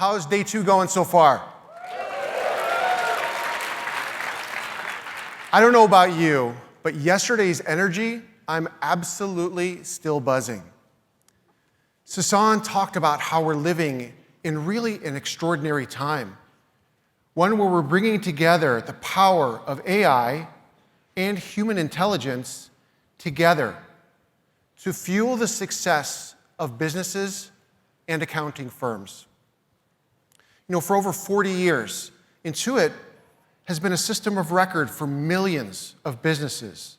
How's day 2 going so far? I don't know about you, but yesterday's energy, I'm absolutely still buzzing. Sasan talked about how we're living in really an extraordinary time, one where we're bringing together the power of AI and human intelligence together to fuel the success of businesses and accounting firms. You know, for over 40 years, Intuit has been a system of record for millions of businesses.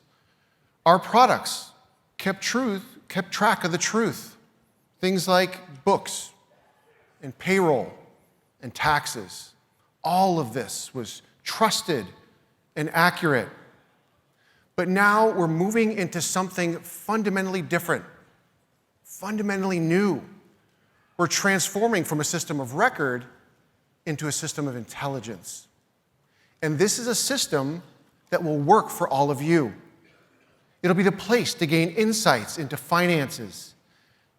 Our products kept track of the truth. Things like books and payroll and taxes. All of this was trusted and accurate. But now we're moving into something fundamentally different, fundamentally new. We're transforming from a system of record into a system of intelligence. And this is a system that will work for all of you. It'll be the place to gain insights into finances,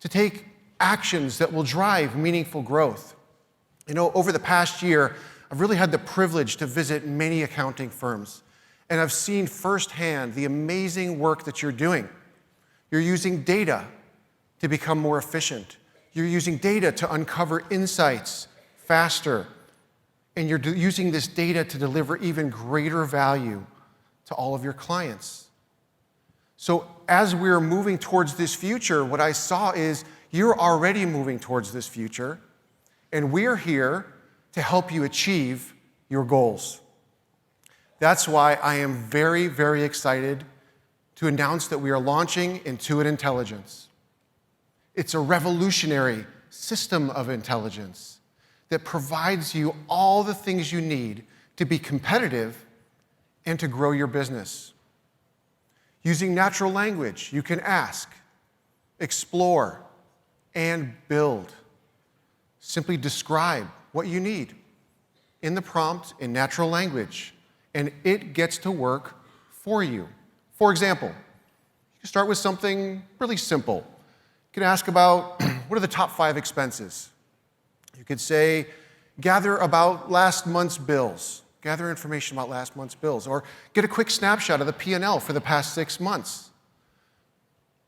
to take actions that will drive meaningful growth. You know, over the past year, I've really had the privilege to visit many accounting firms, and I've seen firsthand the amazing work that you're doing. You're using data to become more efficient. You're using data to uncover insights faster. And you're using this data to deliver even greater value to all of your clients. So as we're moving towards this future, what I saw is you're already moving towards this future, and we're here to help you achieve your goals. That's why I am very, very excited to announce that we are launching Intuit Intelligence. It's a revolutionary system of intelligence that provides you all the things you need to be competitive and to grow your business. Using natural language, you can ask, explore, and build. Simply describe what you need in the prompt in natural language, and it gets to work for you. For example, you can start with something really simple. You can ask about, what are the top 5 expenses? You could say, gather about last month's bills. Gather information about last month's bills. Or get a quick snapshot of the P&L for the past 6 months.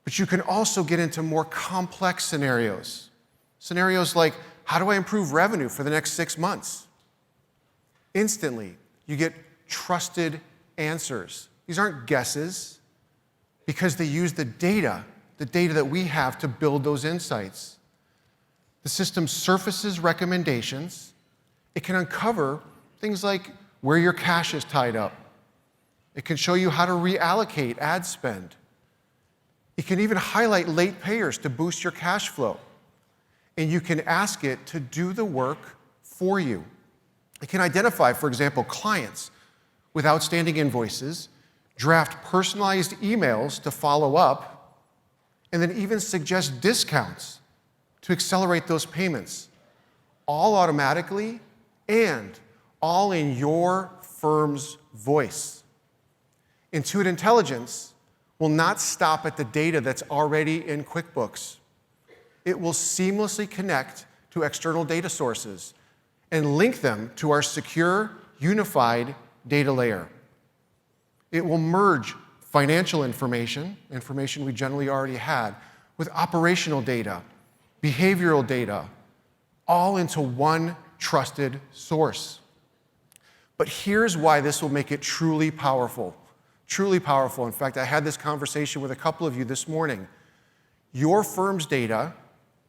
But you can also get into more complex scenarios. Scenarios like, how do I improve revenue for the next 6 months? Instantly, you get trusted answers. These aren't guesses, because they use the data that we have to build those insights. The system surfaces recommendations. It can uncover things like where your cash is tied up. It can show you how to reallocate ad spend. It can even highlight late payers to boost your cash flow. And you can ask it to do the work for you. It can identify, for example, clients with outstanding invoices, draft personalized emails to follow up, and then even suggest discounts to accelerate those payments, all automatically and all in your firm's voice. Intuit Intelligence will not stop at the data that's already in QuickBooks. It will seamlessly connect to external data sources and link them to our secure, unified data layer. It will merge financial information we generally already had, with operational data, behavioral data, all into one trusted source. But here's why this will make it truly powerful. Truly powerful. In fact, I had this conversation with a couple of you this morning. Your firm's data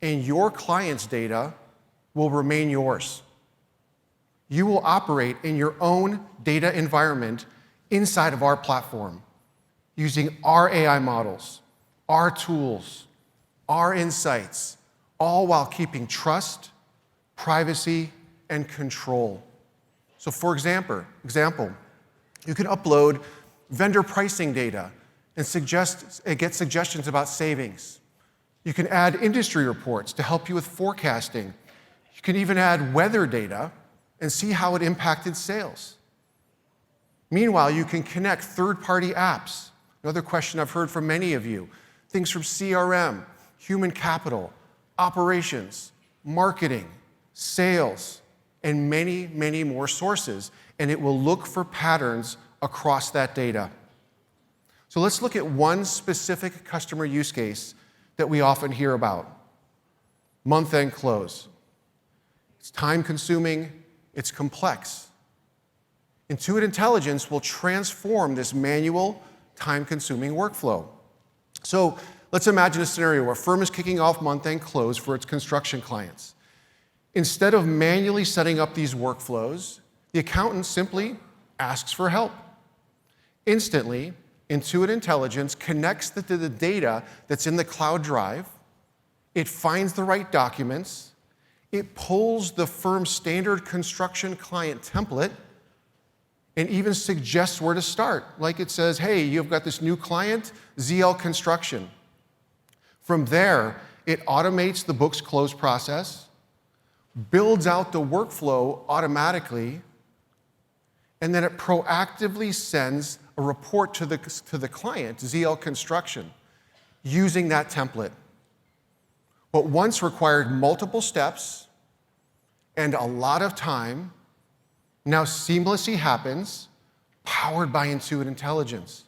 and your client's data will remain yours. You will operate in your own data environment inside of our platform, using our AI models, our tools, our insights, all while keeping trust, privacy, and control. So for example, you can upload vendor pricing data and get suggestions about savings. You can add industry reports to help you with forecasting. You can even add weather data and see how it impacted sales. Meanwhile, you can connect third-party apps. Another question I've heard from many of you, things from CRM, human capital, operations, marketing, sales, and many, many more sources, and it will look for patterns across that data. So let's look at one specific customer use case that we often hear about: month-end close. It's time-consuming, it's complex. Intuit Intelligence will transform this manual, time-consuming workflow. So let's imagine a scenario where a firm is kicking off month-end close for its construction clients. Instead of manually setting up these workflows, the accountant simply asks for help. Instantly, Intuit Intelligence connects to the data that's in the cloud drive. It finds the right documents. It pulls the firm's standard construction client template and even suggests where to start. Like it says, hey, you've got this new client, ZL Construction. From there, it automates the books close process, builds out the workflow automatically, and then it proactively sends a report to the client, ZL Construction, using that template. What once required multiple steps and a lot of time now seamlessly happens, powered by Intuit Intelligence.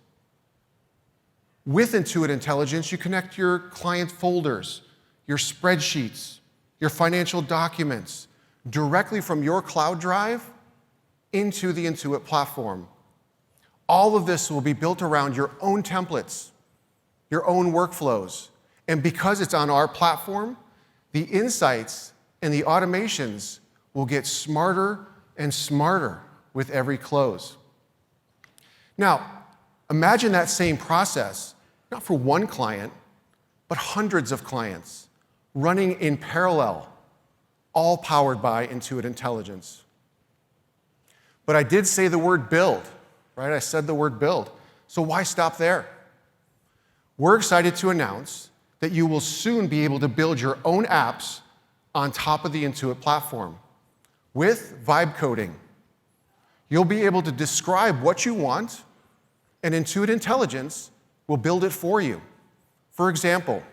With Intuit Intelligence, you connect your client folders, your spreadsheets, your financial documents directly from your cloud drive into the Intuit platform. All of this will be built around your own templates, your own workflows. And because it's on our platform, the insights and the automations will get smarter and smarter with every close. Now, imagine that same process, not for one client, but hundreds of clients running in parallel, all powered by Intuit Intelligence. But I did say the word build, right? I said the word build. So why stop there? We're excited to announce that you will soon be able to build your own apps on top of the Intuit platform with vibe coding. You'll be able to describe what you want, and Intuit Intelligence will build it for you. For example,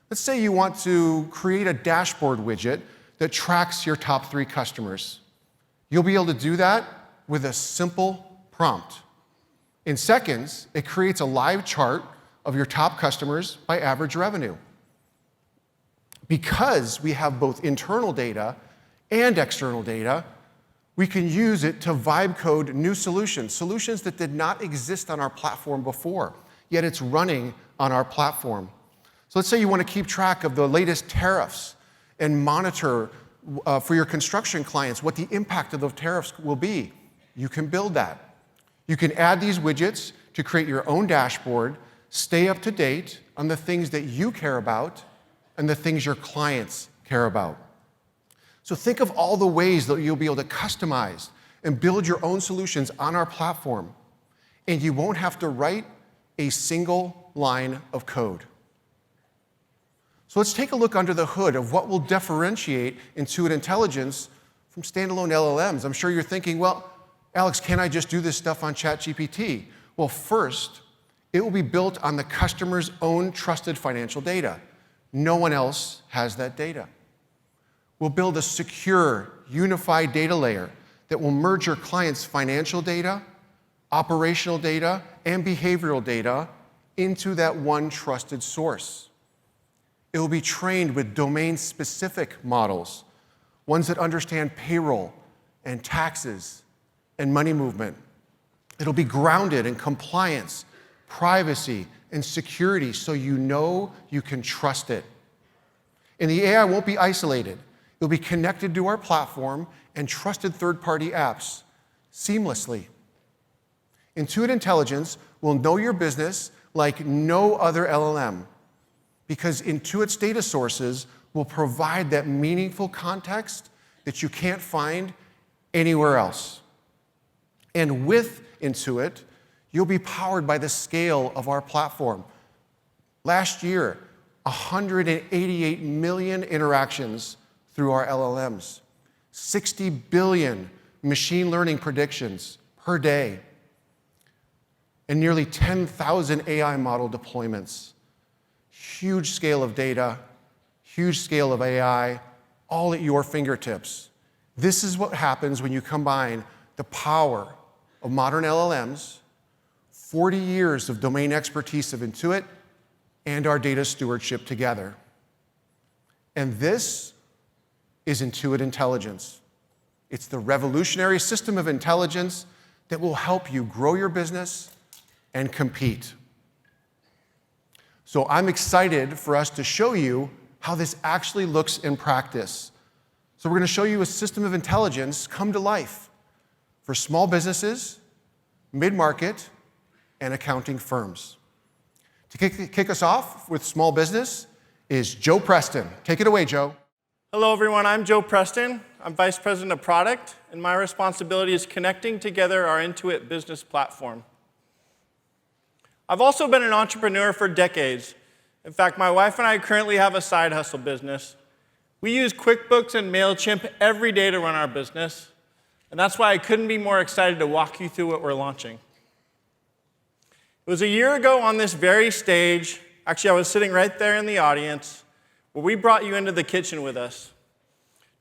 let's say you want to create a dashboard widget that tracks your top 3 customers. You'll be able to do that with a simple prompt. In seconds, it creates a live chart of your top customers by average revenue. Because we have both internal data and external data, we can use it to vibe code new solutions that did not exist on our platform before, yet it's running on our platform. So let's say you want to keep track of the latest tariffs and monitor for your construction clients what the impact of those tariffs will be. You can build that. You can add these widgets to create your own dashboard, stay up to date on the things that you care about and the things your clients care about. So think of all the ways that you'll be able to customize and build your own solutions on our platform, and you won't have to write a single line of code. So let's take a look under the hood of what will differentiate Intuit Intelligence from standalone LLMs. I'm sure you're thinking, well, Alex, can I just do this stuff on ChatGPT? Well, first, it will be built on the customer's own trusted financial data. No one else has that data. We'll build a secure, unified data layer that will merge your client's financial data, operational data, and behavioral data into that one trusted source. It will be trained with domain-specific models, ones that understand payroll and taxes and money movement. It'll be grounded in compliance, privacy, and security, so you know you can trust it. And the AI won't be isolated. It'll be connected to our platform and trusted third-party apps seamlessly. Intuit Intelligence will know your business like no other LLM, because Intuit's data sources will provide that meaningful context that you can't find anywhere else. And with Intuit, you'll be powered by the scale of our platform. Last year, 188 million interactions through our LLMs, 60 billion machine learning predictions per day, and nearly 10,000 AI model deployments. Huge scale of data, huge scale of AI, all at your fingertips. This is what happens when you combine the power of modern LLMs, 40 years of domain expertise of Intuit, and our data stewardship together. And this is Intuit Intelligence. It's the revolutionary system of intelligence that will help you grow your business and compete. So I'm excited for us to show you how this actually looks in practice. So we're going to show you a system of intelligence come to life for small businesses, mid-market, and accounting firms. To kick us off with small business is Joe Preston. Take it away, Joe. Hello, everyone. I'm Joe Preston. I'm Vice President of Product, and my responsibility is connecting together our Intuit business platform. I've also been an entrepreneur for decades. In fact, my wife and I currently have a side hustle business. We use QuickBooks and MailChimp every day to run our business, and that's why I couldn't be more excited to walk you through what we're launching. It was a year ago on this very stage, actually I was sitting right there in the audience, where we brought you into the kitchen with us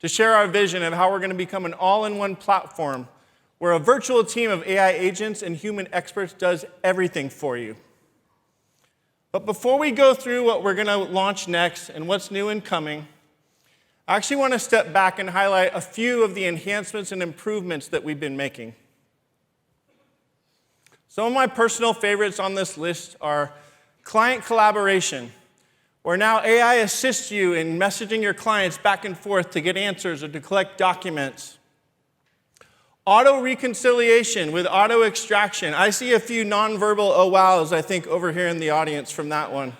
to share our vision of how we're going to become an all-in-one platform where a virtual team of AI agents and human experts does everything for you. But before we go through what we're going to launch next and what's new and coming, I actually want to step back and highlight a few of the enhancements and improvements that we've been making. Some of my personal favorites on this list are client collaboration, where now AI assists you in messaging your clients back and forth to get answers or to collect documents. Auto reconciliation with auto extraction. I see a few nonverbal oh wows, I think, over here in the audience from that one.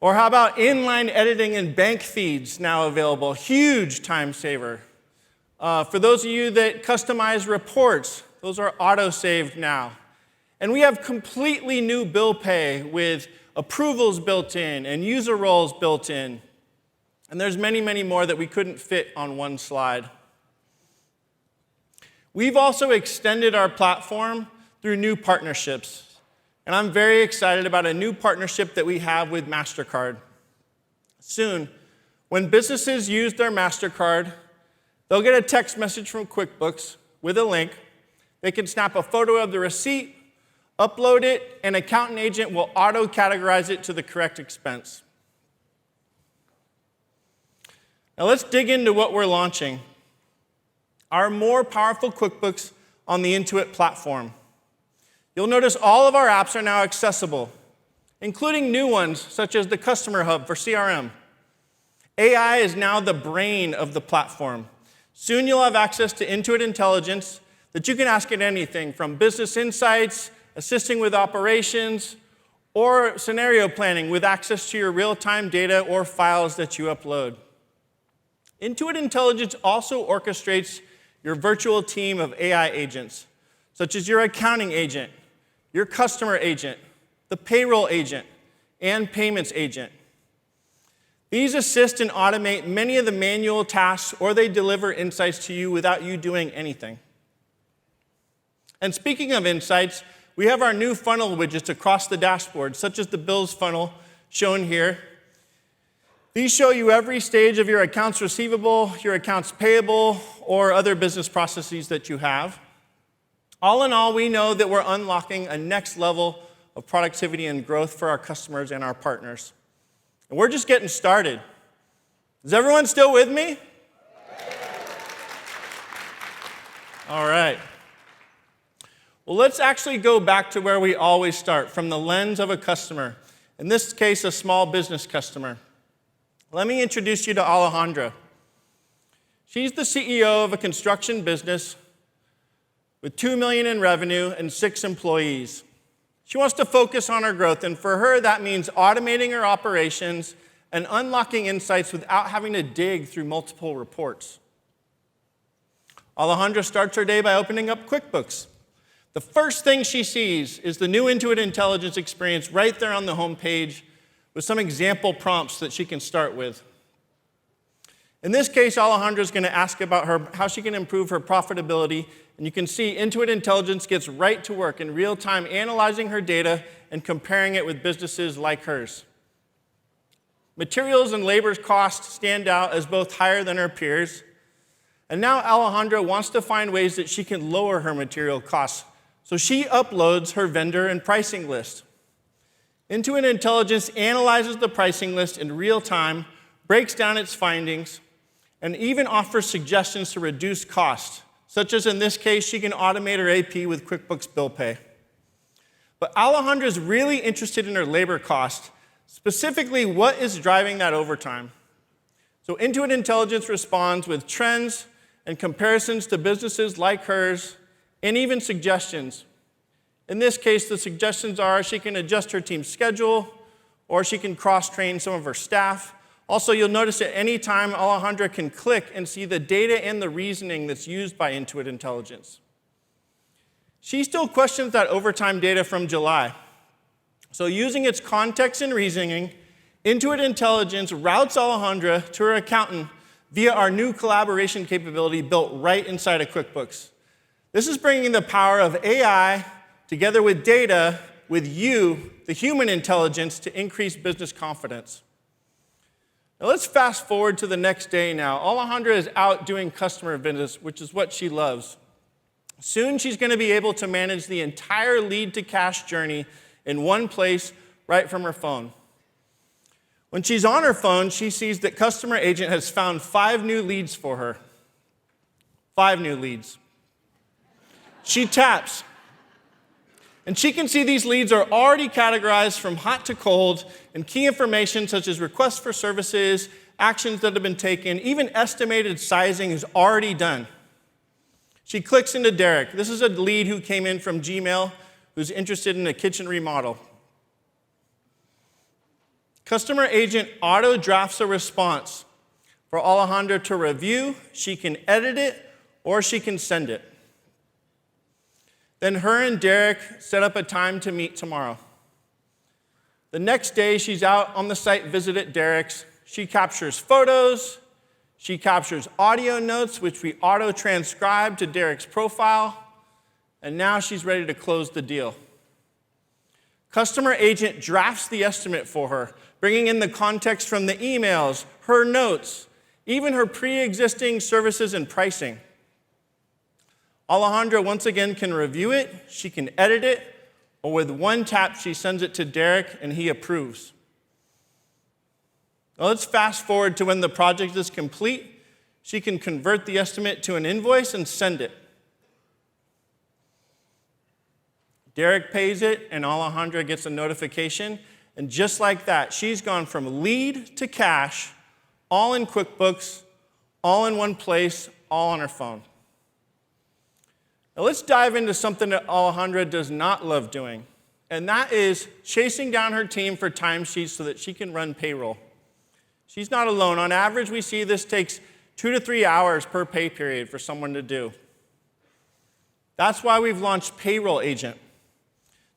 Or how about inline editing and bank feeds now available? Huge time saver. For those of you that customize reports, those are auto-saved now. And we have completely new bill pay with approvals built in and user roles built in. And there's many, many more that we couldn't fit on one slide. We've also extended our platform through new partnerships. And I'm very excited about a new partnership that we have with MasterCard. Soon, when businesses use their MasterCard, they'll get a text message from QuickBooks with a link. They can snap a photo of the receipt, upload it, and accountant agent will auto-categorize it to the correct expense. Now let's dig into what we're launching. Our more powerful QuickBooks on the Intuit platform. You'll notice all of our apps are now accessible, including new ones such as the Customer Hub for CRM. AI is now the brain of the platform. Soon you'll have access to Intuit Intelligence that you can ask it anything from business insights, assisting with operations, or scenario planning with access to your real-time data or files that you upload. Intuit Intelligence also orchestrates your virtual team of AI agents, such as your accounting agent, your customer agent, the payroll agent, and payments agent. These assist and automate many of the manual tasks, or they deliver insights to you without you doing anything. And speaking of insights, we have our new funnel widgets across the dashboard, such as the bills funnel shown here. These show you every stage of your accounts receivable, your accounts payable, or other business processes that you have. All in all, we know that we're unlocking a next level of productivity and growth for our customers and our partners. And we're just getting started. Is everyone still with me? All right. Well, let's actually go back to where we always start, from the lens of a customer. In this case, a small business customer. Let me introduce you to Alejandra. She's the CEO of a construction business with $2 million in revenue and 6 employees. She wants to focus on her growth, and for her, that means automating her operations and unlocking insights without having to dig through multiple reports. Alejandra starts her day by opening up QuickBooks. The first thing she sees is the new Intuit Intelligence experience right there on the home page with some example prompts that she can start with. In this case, Alejandra is going to ask about how she can improve her profitability, and you can see Intuit Intelligence gets right to work in real time analyzing her data and comparing it with businesses like hers. Materials and labor costs stand out as both higher than her peers. And now Alejandra wants to find ways that she can lower her material costs. So she uploads her vendor and pricing list. Intuit Intelligence analyzes the pricing list in real time, breaks down its findings, and even offers suggestions to reduce costs, such as in this case, she can automate her AP with QuickBooks Bill Pay. But Alejandra is really interested in her labor cost, specifically what is driving that overtime. So Intuit Intelligence responds with trends and comparisons to businesses like hers, and even suggestions. In this case, the suggestions are she can adjust her team's schedule, or she can cross-train some of her staff. Also, you'll notice at any time, Alejandra can click and see the data and the reasoning that's used by Intuit Intelligence. She still questions that overtime data from July. So using its context and reasoning, Intuit Intelligence routes Alejandra to her accountant via our new collaboration capability built right inside of QuickBooks. This is bringing the power of AI together with data with you, the human intelligence, to increase business confidence. Now let's fast forward to the next day now. Alejandra is out doing customer visits, which is what she loves. Soon she's going to be able to manage the entire lead to cash journey in one place right from her phone. When she's on her phone, she sees that Customer Agent has found 5 new leads for her. 5 new leads. She taps, and she can see these leads are already categorized from hot to cold, and key information such as requests for services, actions that have been taken, even estimated sizing is already done. She clicks into Derek. This is a lead who came in from Gmail who's interested in a kitchen remodel. Customer Agent auto-drafts a response for Alejandra to review. She can edit it, or she can send it. Then her and Derek set up a time to meet tomorrow. The next day, she's out on the site visit at Derek's. She captures photos. She captures audio notes, which we auto-transcribe to Derek's profile. And now she's ready to close the deal. Customer Agent drafts the estimate for her, bringing in the context from the emails, her notes, even her pre-existing services and pricing. Alejandra once again can review it, she can edit it, or with one tap, she sends it to Derek and he approves. Now let's fast forward to when the project is complete. She can convert the estimate to an invoice and send it. Derek pays it, and Alejandra gets a notification. And just like that, she's gone from lead to cash, all in QuickBooks, all in one place, all on her phone. Now let's dive into something that Alejandra does not love doing, and that is chasing down her team for timesheets so that she can run payroll. She's not alone. On average, we see this takes 2 to 3 hours per pay period for someone to do. That's why we've launched Payroll Agent,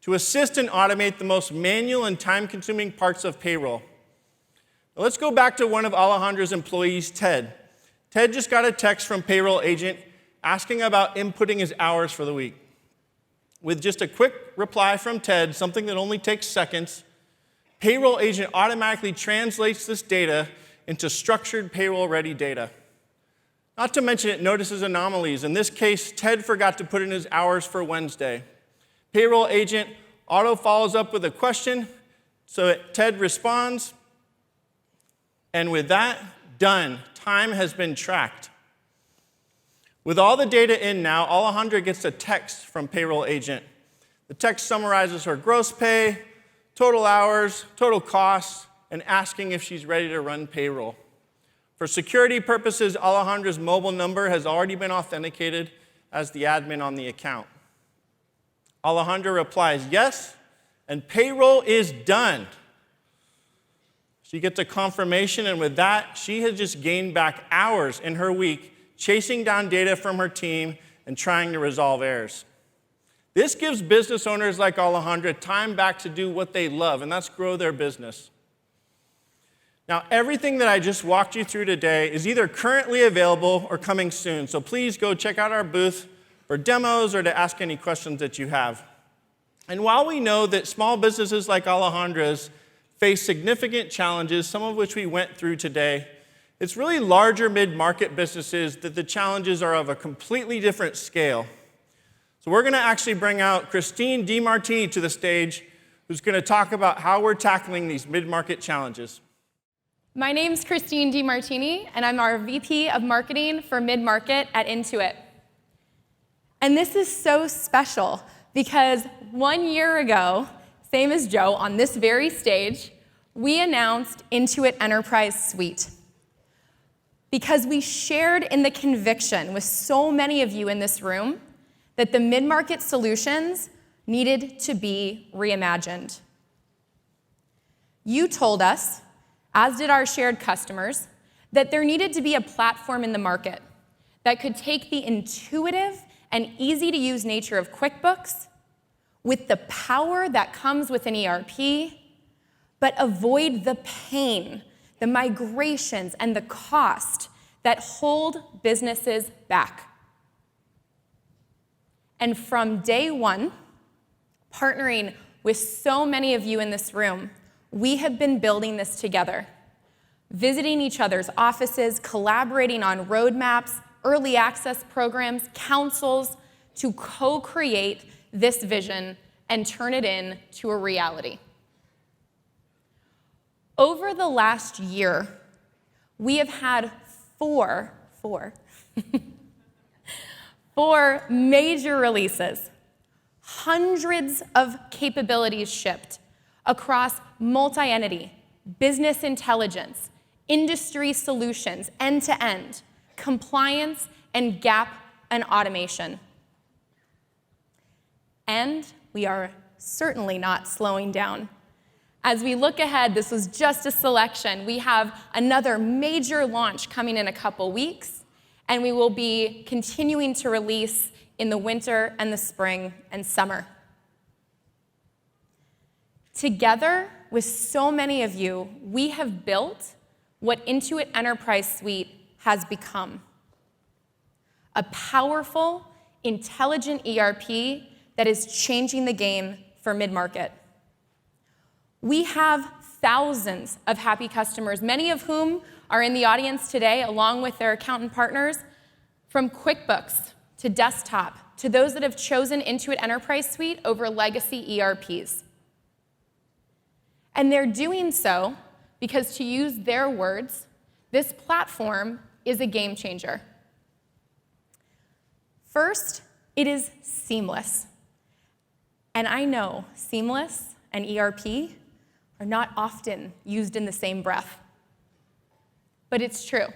to assist and automate the most manual and time-consuming parts of payroll. Now let's go back to one of Alejandra's employees, Ted. Ted just got a text from Payroll Agent asking about inputting his hours for the week. With just a quick reply from Ted, something that only takes seconds, Payroll Agent automatically translates this data into structured payroll-ready data. Not to mention it notices anomalies. In this case, Ted forgot to put in his hours for Wednesday. Payroll Agent auto follows up with a question, so Ted responds, and with that, done. Time has been tracked. With all the data in now, Alejandra gets a text from Payroll Agent. The text summarizes her gross pay, total hours, total costs, and asking if she's ready to run payroll. For security purposes, Alejandra's mobile number has already been authenticated as the admin on the account. Alejandra replies yes, and payroll is done. She gets a confirmation, and with that, she has just gained back hours in her week chasing down data from her team and trying to resolve errors. This gives business owners like Alejandra time back to do what they love, and that's grow their business. Now, everything that I just walked you through today is either currently available or coming soon, so please go check out our booth for demos or to ask any questions that you have. And while we know that small businesses like Alejandra's face significant challenges, some of which we went through today. It's really larger mid-market businesses that the challenges are of a completely different scale. So we're going to actually bring out Christine DiMartini to the stage, who's going to talk about how we're tackling these mid-market challenges. My name's Christine DiMartini, and I'm our VP of Marketing for Mid-Market at Intuit. And this is so special because 1 year ago, same as Joe, on this very stage, we announced Intuit Enterprise Suite. Because we shared in the conviction with so many of you in this room that the mid-market solutions needed to be reimagined. You told us, as did our shared customers, that there needed to be a platform in the market that could take the intuitive and easy-to-use nature of QuickBooks with the power that comes with an ERP, but avoid the pain, the migrations, and the cost that hold businesses back. And from day one, partnering with so many of you in this room, we have been building this together, visiting each other's offices, collaborating on roadmaps, early access programs, councils, to co-create this vision and turn it into a reality. Over the last year, we have had four major releases, hundreds of capabilities shipped across multi-entity, business intelligence, industry solutions, end-to-end, compliance, and gap and automation. And we are certainly not slowing down. As we look ahead, this was just a selection. We have another major launch coming in a couple weeks, and we will be continuing to release in the winter and the spring and summer. Together with so many of you, we have built what Intuit Enterprise Suite has become. A powerful, intelligent ERP that is changing the game for mid-market. We have thousands of happy customers, many of whom are in the audience today, along with their accountant partners, from QuickBooks to Desktop, to those that have chosen Intuit Enterprise Suite over legacy ERPs. And they're doing so because, to use their words, this platform is a game changer. First, it is seamless. And I know seamless and ERP are not often used in the same breath. But it's true.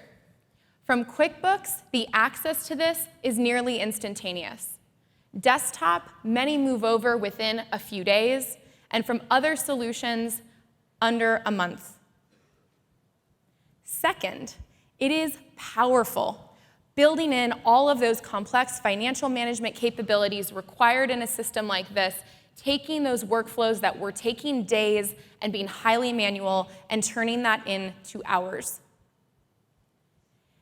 From QuickBooks, the access to this is nearly instantaneous. Desktop, many move over within a few days, and from other solutions, under a month. Second, it is powerful, building in all of those complex financial management capabilities required in a system like this, taking those workflows that were taking days and being highly manual and turning that into hours.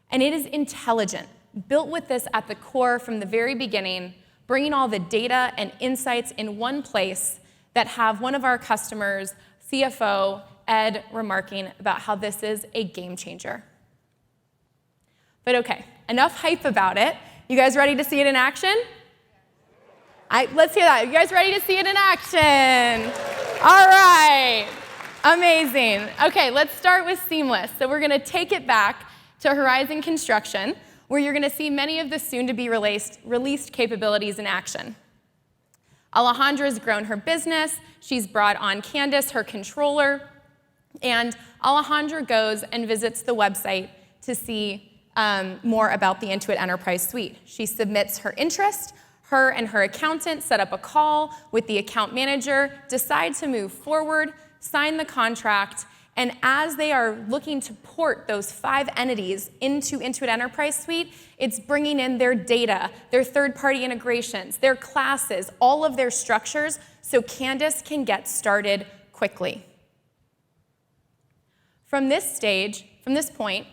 And it is intelligent, built with this at the core from the very beginning, bringing all the data and insights in one place that have one of our customers, CFO Ed, remarking about how this is a game changer. But okay, enough hype about it. You guys ready to see it in action? Let's hear that. You guys ready to see it in action? All right. Amazing. Okay, let's start with Seamless. So we're going to take it back to Horizon Construction, where you're going to see many of the soon-to-be released capabilities in action. Alejandra's grown her business. She's brought on Candace, her controller, and Alejandra goes and visits the website to see more about the Intuit Enterprise Suite. She submits her interest. Her and her accountant set up a call with the account manager, decide to move forward, sign the contract, and as they are looking to port those 5 entities into Intuit Enterprise Suite, it's bringing in their data, their third-party integrations, their classes, all of their structures, so Candace can get started quickly. From this point,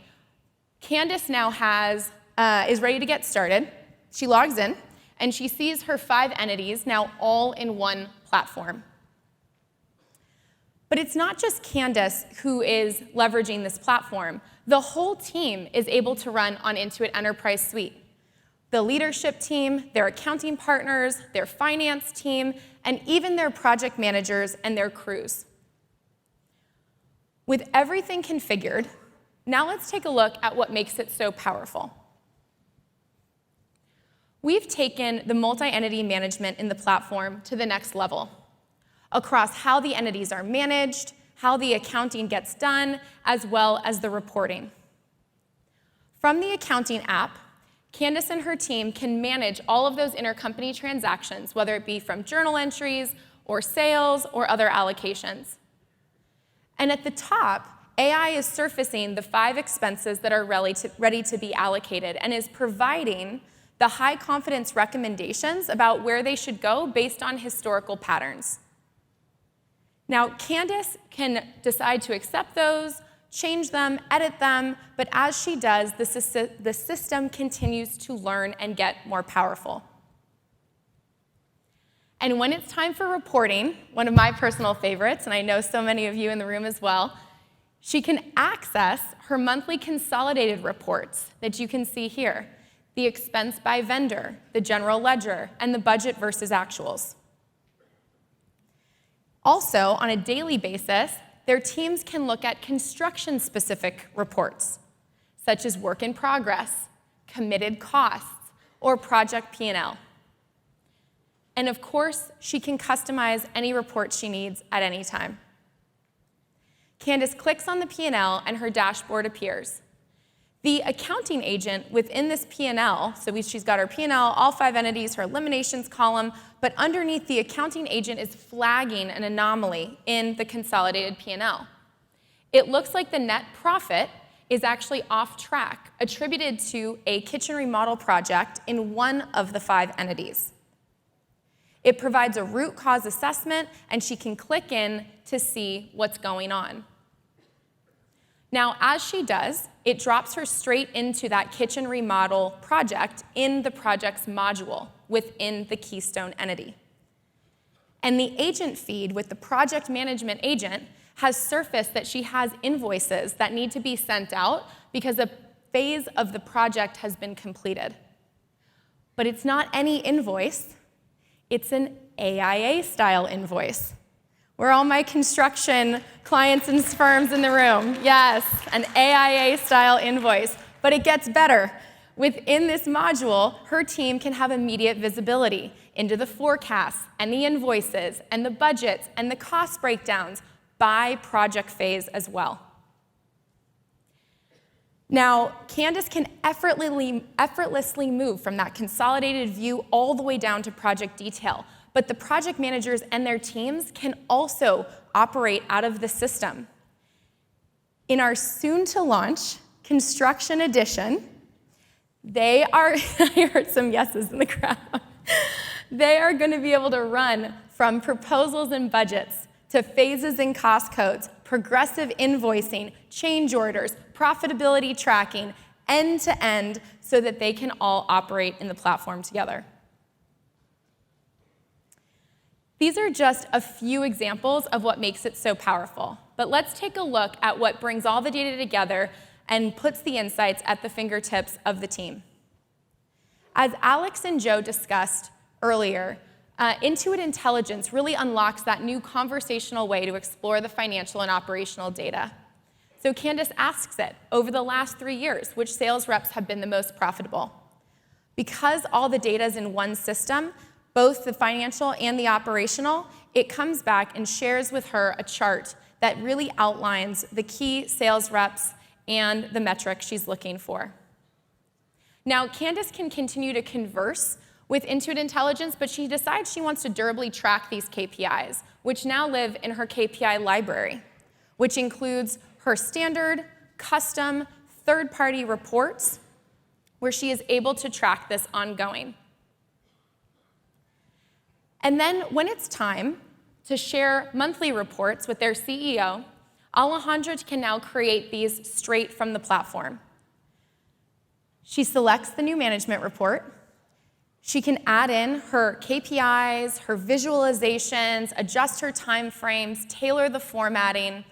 Candace now is ready to get started. She logs in, and she sees her 5 entities now all in one platform. But it's not just Candace who is leveraging this platform. The whole team is able to run on Intuit Enterprise Suite. The leadership team, their accounting partners, their finance team, and even their project managers and their crews. With everything configured, now let's take a look at what makes it so powerful. We've taken the multi-entity management in the platform to the next level, across how the entities are managed, how the accounting gets done, as well as the reporting. From the accounting app, Candace and her team can manage all of those intercompany transactions, whether it be from journal entries or sales or other allocations. And at the top, AI is surfacing the 5 expenses that are ready to be allocated and is providing the high confidence recommendations about where they should go based on historical patterns. Now, Candace can decide to accept those, change them, edit them, but as she does, the system continues to learn and get more powerful. And when it's time for reporting, one of my personal favorites, and I know so many of you in the room as well, she can access her monthly consolidated reports that you can see here, the expense by vendor, the general ledger, and the budget versus actuals. Also, on a daily basis, their teams can look at construction-specific reports, such as work in progress, committed costs, or project P&L. And of course, she can customize any report she needs at any time. Candace clicks on the P&L and her dashboard appears. The accounting agent within this P&L, so she's got her P&L, all 5 entities, her eliminations column, but underneath the accounting agent is flagging an anomaly in the consolidated P&L. It looks like the net profit is actually off track, attributed to a kitchen remodel project in one of the 5 entities. It provides a root cause assessment, and she can click in to see what's going on. Now, as she does, it drops her straight into that kitchen remodel project in the project's module within the Keystone entity. And the agent feed with the project management agent has surfaced that she has invoices that need to be sent out because a phase of the project has been completed. But it's not any invoice, it's an AIA-style invoice. Where are all my construction clients and firms in the room? Yes, an AIA-style invoice. But it gets better. Within this module, her team can have immediate visibility into the forecasts and the invoices and the budgets and the cost breakdowns by project phase as well. Now, Candace can effortlessly move from that consolidated view all the way down to project detail. But the project managers and their teams can also operate out of the system. In our soon-to-launch Construction Edition, they are, I heard some yeses in the crowd, they are going to be able to run from proposals and budgets to phases and cost codes, progressive invoicing, change orders, profitability tracking, end-to-end, so that they can all operate in the platform together. These are just a few examples of what makes it so powerful. But let's take a look at what brings all the data together and puts the insights at the fingertips of the team. As Alex and Joe discussed earlier, Intuit Intelligence really unlocks that new conversational way to explore the financial and operational data. So Candace asks it, over the last 3 years, which sales reps have been the most profitable? Because all the data is in one system, both the financial and the operational, it comes back and shares with her a chart that really outlines the key sales reps and the metrics she's looking for. Now, Candace can continue to converse with Intuit Intelligence, but she decides she wants to durably track these KPIs, which now live in her KPI library, which includes her standard, custom, third-party reports, where she is able to track this ongoing. And then when it's time to share monthly reports with their CEO, Alejandra can now create these straight from the platform. She selects the new management report, She can add in her KPIs, her visualizations, adjust her time frames, tailor the formatting,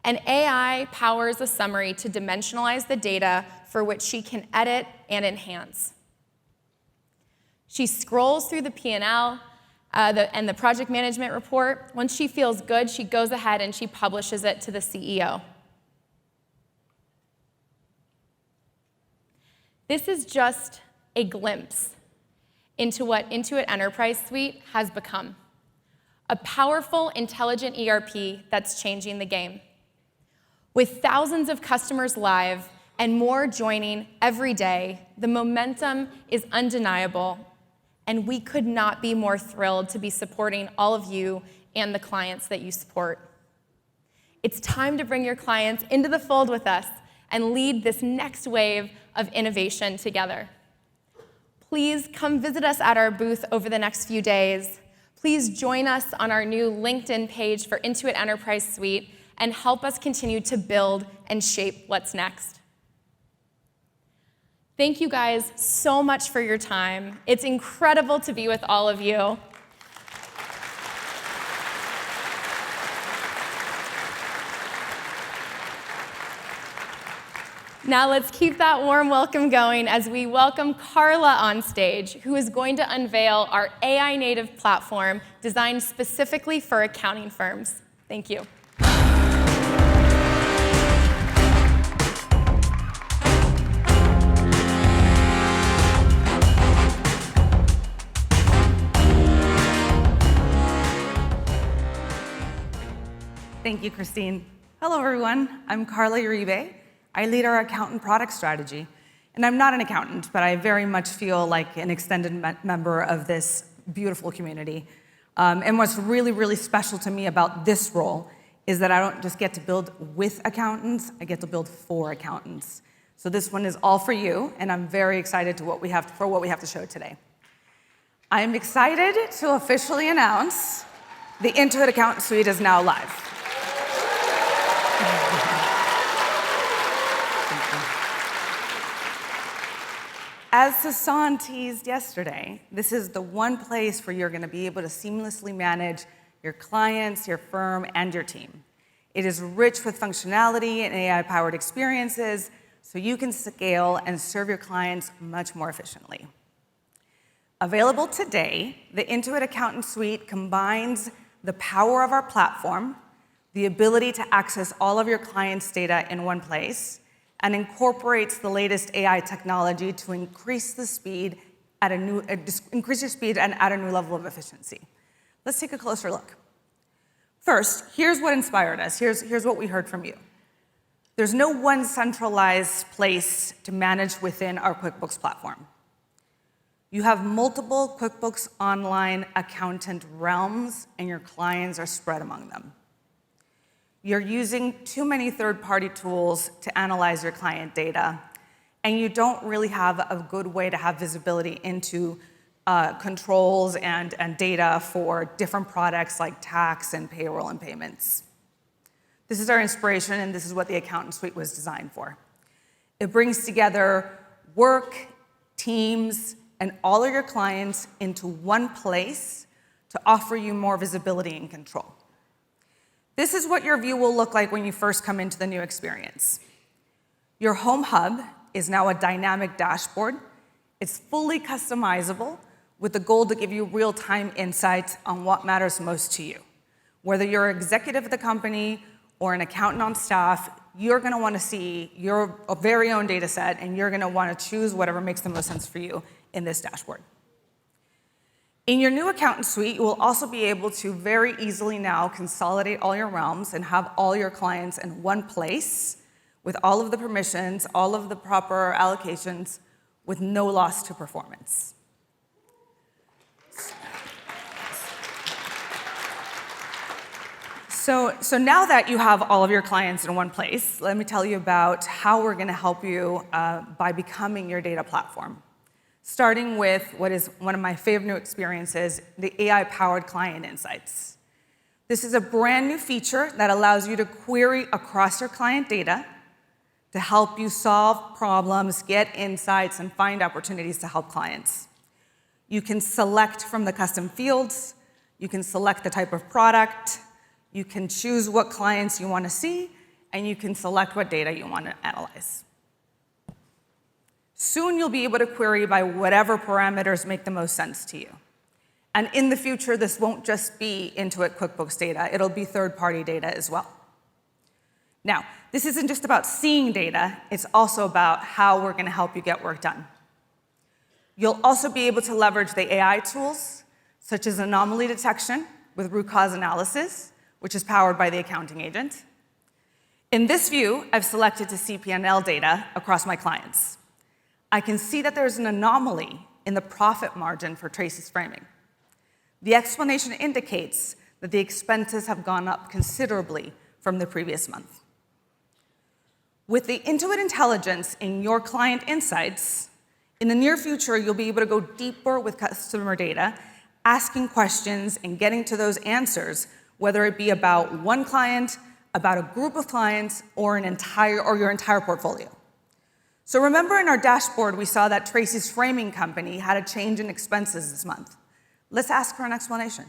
and AI powers a summary to dimensionalize the data for which she can edit and enhance. She scrolls through the P&L and the project management report. Once she feels good, she goes ahead and she publishes it to the CEO. This is just a glimpse into what Intuit Enterprise Suite has become. A powerful, intelligent ERP that's changing the game. With thousands of customers live and more joining every day, the momentum is undeniable, and we could not be more thrilled to be supporting all of you and the clients that you support. It's time to bring your clients into the fold with us and lead this next wave of innovation together. Please come visit us at our booth over the next few days. Please join us on our new LinkedIn page for Intuit Enterprise Suite and help us continue to build and shape what's next. Thank you guys so much for your time. It's incredible to be with all of you. Now let's keep that warm welcome going as we welcome Carla on stage, who is going to unveil our AI native platform designed specifically for accounting firms. Thank you. Thank you, Christine. Hello, everyone. I'm Carla Uribe. I lead our accountant product strategy. And I'm not an accountant, but I very much feel like an extended member of this beautiful community. And what's really, really special to me about this role is that I don't just get to build with accountants, I get to build for accountants. So this one is all for you, and I'm very excited for what we have to show today. I'm excited to officially announce the Intuit Accountant Suite is now live. As Sasan teased yesterday, this is the one place where you're going to be able to seamlessly manage your clients, your firm, and your team. It is rich with functionality and AI-powered experiences, so you can scale and serve your clients much more efficiently. Available today, the Intuit Accountant Suite combines the power of our platform, the ability to access all of your clients' data in one place, and incorporates the latest AI technology to increase your speed and add a new level of efficiency. Let's take a closer look. First, here's what inspired us. Here's what we heard from you. There's no one centralized place to manage within our QuickBooks platform. You have multiple QuickBooks Online accountant realms, and your clients are spread among them. You're using too many third-party tools to analyze your client data, and you don't really have a good way to have visibility into controls and data for different products like tax and payroll and payments. This is our inspiration, and this is what the Accountant Suite was designed for. It brings together work, teams, and all of your clients into one place to offer you more visibility and control. This is what your view will look like when you first come into the new experience. Your home hub is now a dynamic dashboard. It's fully customizable with the goal to give you real-time insights on what matters most to you. Whether you're an executive at the company or an accountant on staff, you're going to want to see your very own data set, and you're going to want to choose whatever makes the most sense for you in this dashboard. In your new Accountant Suite, you will also be able to very easily now consolidate all your realms and have all your clients in one place with all of the permissions, all of the proper allocations, with no loss to performance. So now that you have all of your clients in one place, let me tell you about how we're going to help you by becoming your data platform. Starting with what is one of my favorite new experiences, the AI-powered client insights. This is a brand new feature that allows you to query across your client data to help you solve problems, get insights, and find opportunities to help clients. You can select from the custom fields. You can select the type of product. You can choose what clients you want to see, and you can select what data you want to analyze. Soon you'll be able to query by whatever parameters make the most sense to you. And in the future, this won't just be Intuit QuickBooks data, it'll be third-party data as well. Now, this isn't just about seeing data, it's also about how we're gonna help you get work done. You'll also be able to leverage the AI tools, such as anomaly detection with root cause analysis, which is powered by the accounting agent. In this view, I've selected to see P&L data across my clients. I can see that there's an anomaly in the profit margin for Tracy's framing. The explanation indicates that the expenses have gone up considerably from the previous month. With the Intuit intelligence in your client insights, in the near future, you'll be able to go deeper with customer data, asking questions and getting to those answers, whether it be about one client, about a group of clients, or your entire portfolio. So remember in our dashboard, we saw that Tracy's framing company had a change in expenses this month. Let's ask for an explanation.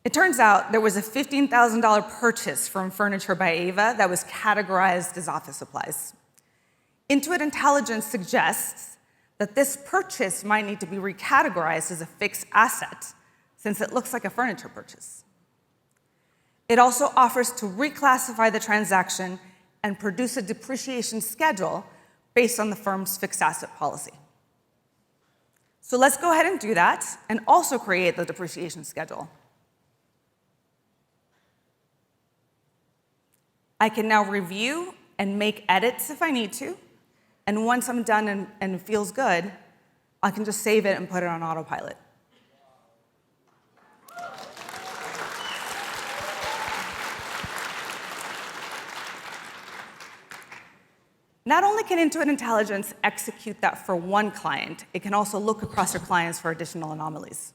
It turns out there was a $15,000 purchase from Furniture by Ava that was categorized as office supplies. Intuit Intelligence suggests that this purchase might need to be recategorized as a fixed asset, since it looks like a furniture purchase. It also offers to reclassify the transaction and produce a depreciation schedule based on the firm's fixed asset policy. So let's go ahead and do that, and also create the depreciation schedule. I can now review and make edits if I need to, and once I'm done and it feels good, I can just save it and put it on autopilot. Not only can Intuit Intelligence execute that for one client, it can also look across your clients for additional anomalies.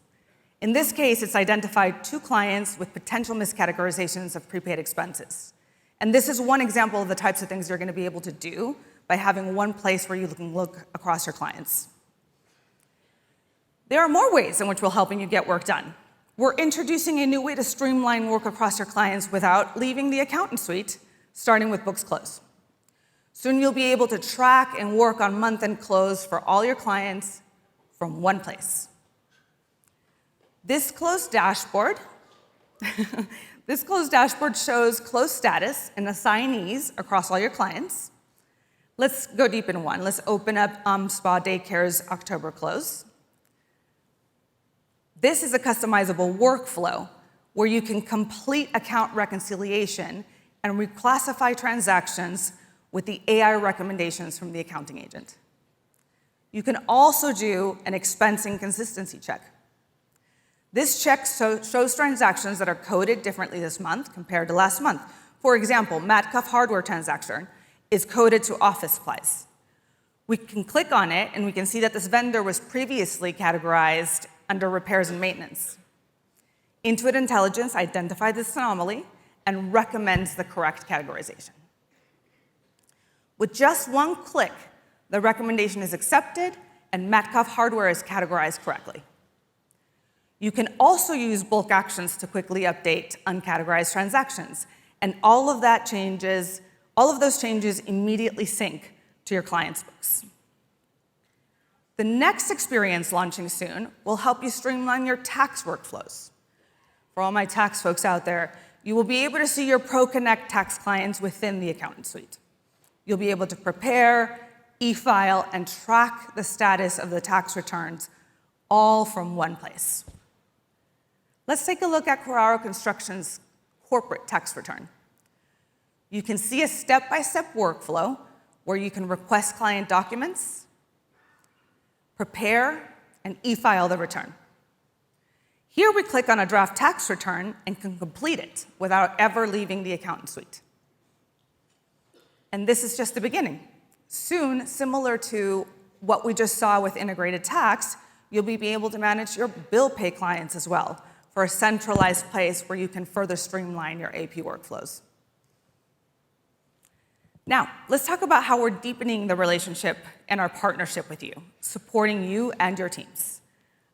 In this case, it's identified 2 clients with potential miscategorizations of prepaid expenses. And this is one example of the types of things you're going to be able to do by having one place where you can look across your clients. There are more ways in which we're helping you get work done. We're introducing a new way to streamline work across your clients without leaving the accountant suite, starting with books close. Soon you'll be able to track and work on month-end close for all your clients from one place. This close dashboard shows close status and assignees across all your clients. Let's go deep in one. Let's open up Spa Daycare's October close. This is a customizable workflow where you can complete account reconciliation and reclassify transactions with the AI recommendations from the accounting agent. You can also do an expense inconsistency check. This check shows transactions that are coded differently this month compared to last month. For example, Matcuff hardware transaction is coded to office supplies. We can click on it and we can see that this vendor was previously categorized under repairs and maintenance. Intuit Intelligence identified this anomaly and recommends the correct categorization. With just one click, the recommendation is accepted and Matcuff hardware is categorized correctly. You can also use bulk actions to quickly update uncategorized transactions, and all of those changes immediately sync to your client's books. The next experience launching soon will help you streamline your tax workflows. For all my tax folks out there, you will be able to see your ProConnect tax clients within the accountant suite. You'll be able to prepare, e-file, and track the status of the tax returns all from one place. Let's take a look at Carraro Construction's corporate tax return. You can see a step-by-step workflow where you can request client documents, prepare, and e-file the return. Here we click on a draft tax return and can complete it without ever leaving the accountant suite. And this is just the beginning. Soon, similar to what we just saw with integrated tax, you'll be able to manage your bill pay clients as well for a centralized place where you can further streamline your AP workflows. Now, let's talk about how we're deepening the relationship and our partnership with you, supporting you and your teams.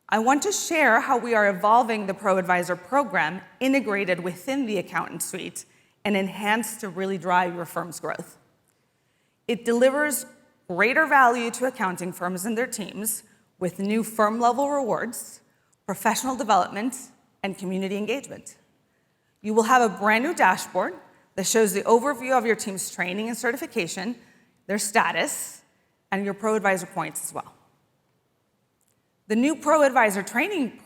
I want to share how we are evolving the Pro Advisor program integrated within the Accountant Suite and enhanced to really drive your firm's growth. It delivers greater value to accounting firms and their teams with new firm-level rewards, professional development, and community engagement. You will have a brand new dashboard that shows the overview of your team's training and certification, their status, and your Pro Advisor points as well. The new Pro Advisor training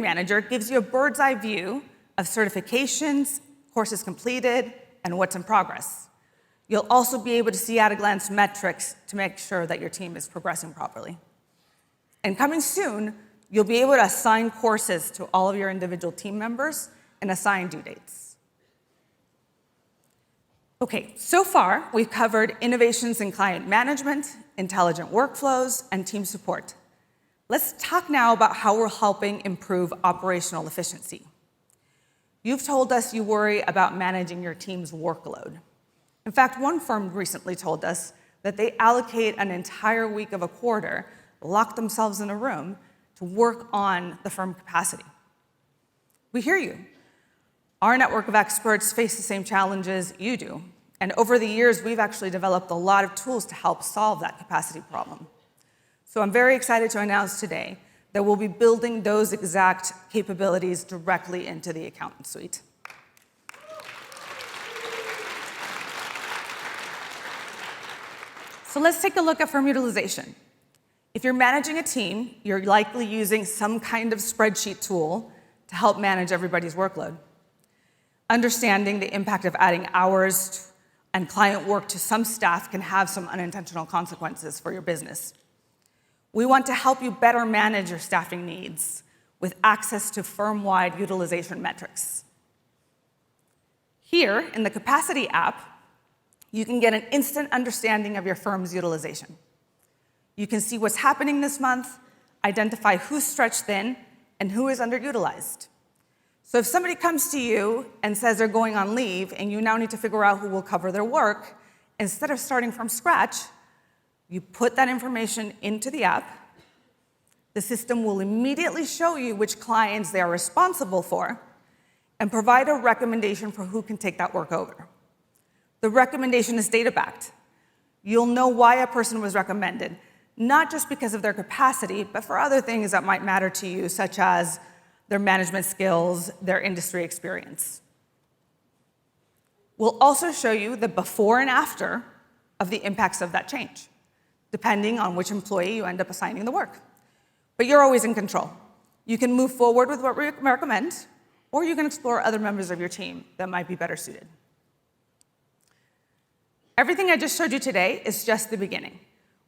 manager gives you a bird's eye view of certifications, courses completed, and what's in progress. You'll also be able to see at-a-glance metrics to make sure that your team is progressing properly. And coming soon, you'll be able to assign courses to all of your individual team members and assign due dates. Okay, so far, we've covered innovations in client management, intelligent workflows, and team support. Let's talk now about how we're helping improve operational efficiency. You've told us you worry about managing your team's workload. In fact, one firm recently told us that they allocate an entire week of a quarter, lock themselves in a room to work on the firm capacity. We hear you. Our network of experts face the same challenges you do. And over the years, we've actually developed a lot of tools to help solve that capacity problem. So I'm very excited to announce today that we'll be building those exact capabilities directly into the Accountant Suite. So let's take a look at firm utilization. If you're managing a team, you're likely using some kind of spreadsheet tool to help manage everybody's workload. Understanding the impact of adding hours and client work to some staff can have some unintentional consequences for your business. We want to help you better manage your staffing needs with access to firm-wide utilization metrics. Here, in the Capacity app, you can get an instant understanding of your firm's utilization. You can see what's happening this month, identify who's stretched thin, and who is underutilized. So if somebody comes to you and says they're going on leave, and you now need to figure out who will cover their work, instead of starting from scratch, you put that information into the app. The system will immediately show you which clients they are responsible for and provide a recommendation for who can take that work over. The recommendation is data-backed. You'll know why a person was recommended, not just because of their capacity, but for other things that might matter to you, such as their management skills, their industry experience. We'll also show you the before and after of the impacts of that change, depending on which employee you end up assigning the work. But you're always in control. You can move forward with what we recommend, or you can explore other members of your team that might be better suited. Everything I just showed you today is just the beginning.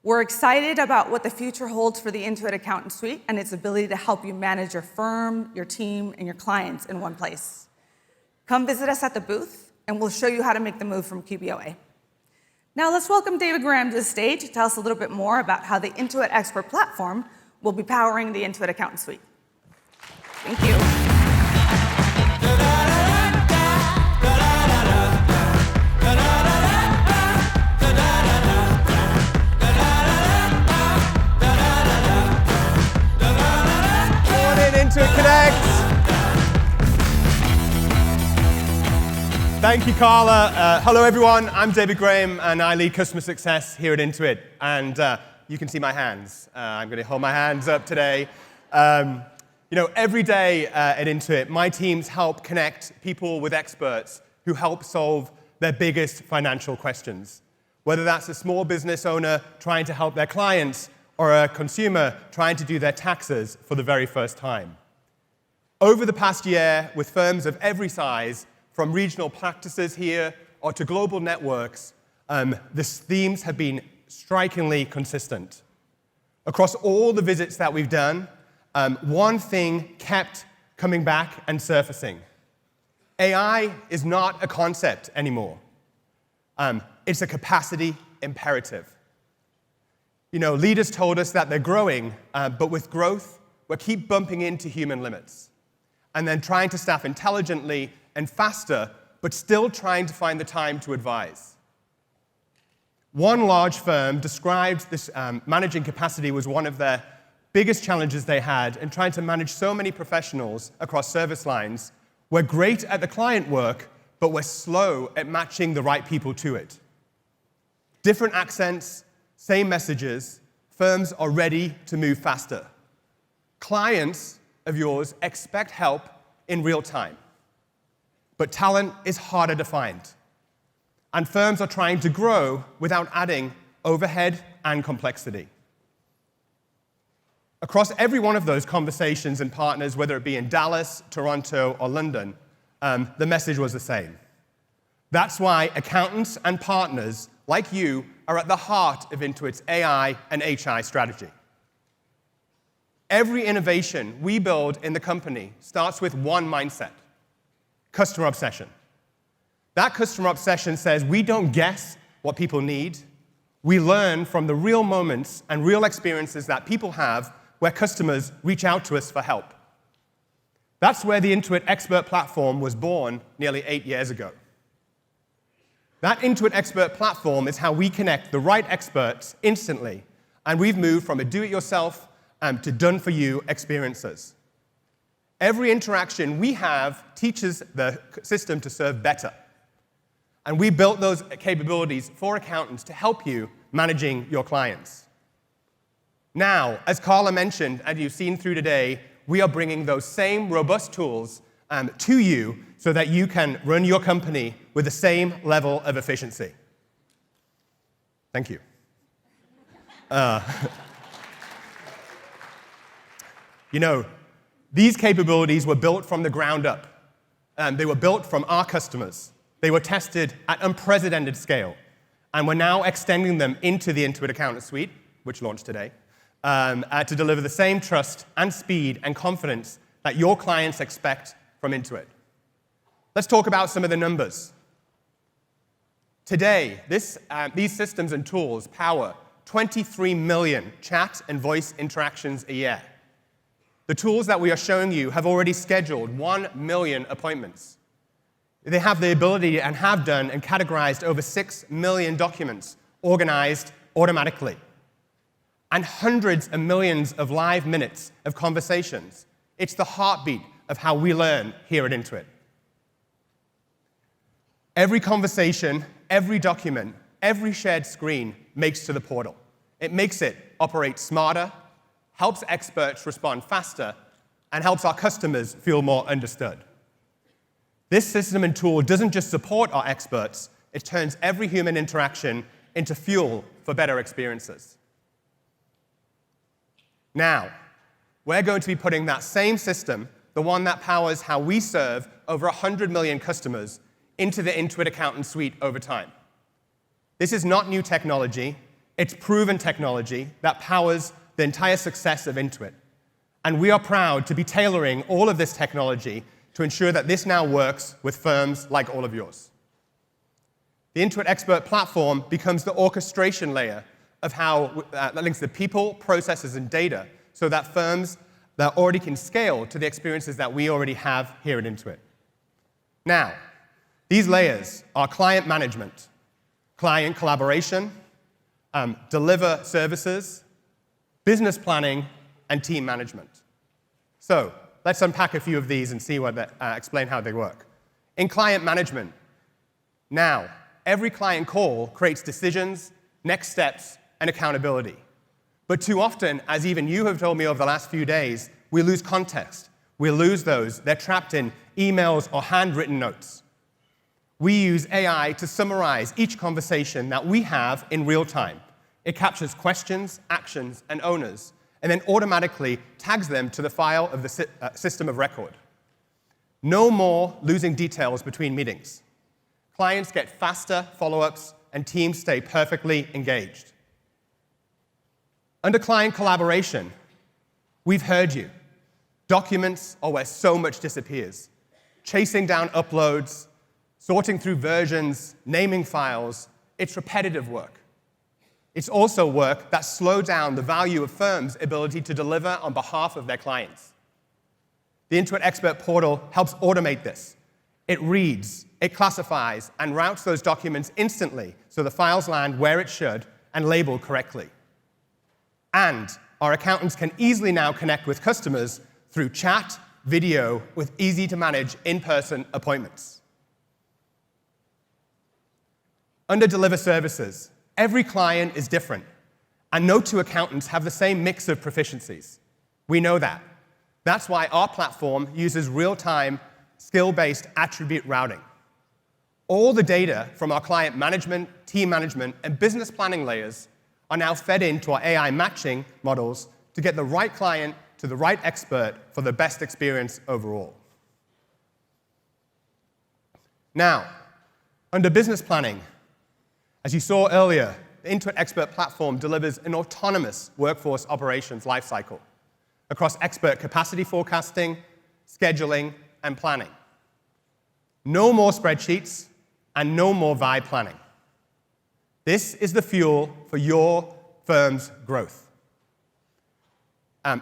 We're excited about what the future holds for the Intuit Accountant Suite and its ability to help you manage your firm, your team, and your clients in one place. Come visit us at the booth, and we'll show you how to make the move from QBOA. Now let's welcome David Graham to the stage to tell us a little bit more about how the Intuit Expert Platform will be powering the Intuit Accountant Suite. Thank you. Intuit Connect. Thank you, Carla. Hello, everyone. I'm David Graham, and I lead customer success here at Intuit. And you can see my hands. I'm going to hold my hands up today. Every day at Intuit, my teams help connect people with experts who help solve their biggest financial questions. Whether that's a small business owner trying to help their clients or a consumer trying to do their taxes for the very first time. Over the past year, with firms of every size, from regional practices here or to global networks, the themes have been strikingly consistent. Across all the visits that we've done, one thing kept coming back and surfacing. AI is not a concept anymore. It's a capacity imperative. Leaders told us that they're growing, but with growth, we keep bumping into human limits. And then trying to staff intelligently and faster but still trying to find the time to advise. One large firm described this managing capacity was one of their biggest challenges they had, and trying to manage so many professionals across service lines. We're great at the client work, but we're slow at matching the right people to it. Different accents, same messages, firms are ready to move faster. Clients of yours expect help in real time, but talent is harder to find. And firms are trying to grow without adding overhead and complexity. Across every one of those conversations and partners, whether it be in Dallas, Toronto, or London, the message was the same. That's why accountants and partners like you are at the heart of Intuit's AI and HI strategy. Every innovation we build in the company starts with one mindset: customer obsession. That customer obsession says we don't guess what people need. We learn from the real moments and real experiences that people have where customers reach out to us for help. That's where the Intuit Expert Platform was born nearly 8 years ago. That Intuit Expert Platform is how we connect the right experts instantly, and we've moved from a do-it-yourself to done-for-you experiences. Every interaction we have teaches the system to serve better. And we built those capabilities for accountants to help you managing your clients. Now, as Carla mentioned, and you've seen through today, we are bringing those same robust tools to you so that you can run your company with the same level of efficiency. Thank you. You know, these capabilities were built from the ground up. They were built from our customers. They were tested at unprecedented scale. And we're now extending them into the Intuit Accountant Suite, which launched today, to deliver the same trust and speed and confidence that your clients expect from Intuit. Let's talk about some of the numbers. Today, these systems and tools power 23 million chat and voice interactions a year. The tools that we are showing you have already scheduled 1 million appointments. They have the ability and have done and categorized over 6 million documents organized automatically, and hundreds of millions of live minutes of conversations. It's the heartbeat of how we learn here at Intuit. Every conversation, every document, every shared screen makes to the portal. It makes it operate smarter, helps experts respond faster, and helps our customers feel more understood. This system and tool doesn't just support our experts, it turns every human interaction into fuel for better experiences. Now, we're going to be putting that same system, the one that powers how we serve over 100 million customers, into the Intuit Accountant Suite over time. This is not new technology, it's proven technology that powers the entire success of Intuit. And we are proud to be tailoring all of this technology to ensure that this now works with firms like all of yours. The Intuit Expert Platform becomes the orchestration layer of how that links the people, processes, and data so that firms that already can scale to the experiences that we already have here at Intuit. Now, these layers are client management, client collaboration, deliver services, business planning, and team management. So let's unpack a few of these and see explain how they work. In client management, now, every client call creates decisions, next steps, and accountability. But too often, as even you have told me over the last few days, we lose context. We lose those. They're trapped in emails or handwritten notes. We use AI to summarize each conversation that we have in real time. It captures questions, actions, and owners, and then automatically tags them to the file of the system of record. No more losing details between meetings. Clients get faster follow-ups, and teams stay perfectly engaged. Under client collaboration, we've heard you. Documents are where so much disappears. Chasing down uploads, sorting through versions, naming files, it's repetitive work. It's also work that slows down the value of firms' ability to deliver on behalf of their clients. The Intuit Expert Portal helps automate this. It reads, it classifies and routes those documents instantly so the files land where it should and label correctly. And our accountants can easily now connect with customers through chat, video, with easy-to-manage in-person appointments. Under Deliver Services, every client is different, and no two accountants have the same mix of proficiencies. We know that. That's why our platform uses real-time, skill-based attribute routing. All the data from our client management, team management, and business planning layers are now fed into our AI matching models to get the right client to the right expert for the best experience overall. Now, under business planning, as you saw earlier, the Intuit Expert Platform delivers an autonomous workforce operations lifecycle across expert capacity forecasting, scheduling, and planning. No more spreadsheets and no more VI planning. This is the fuel for your firm's growth.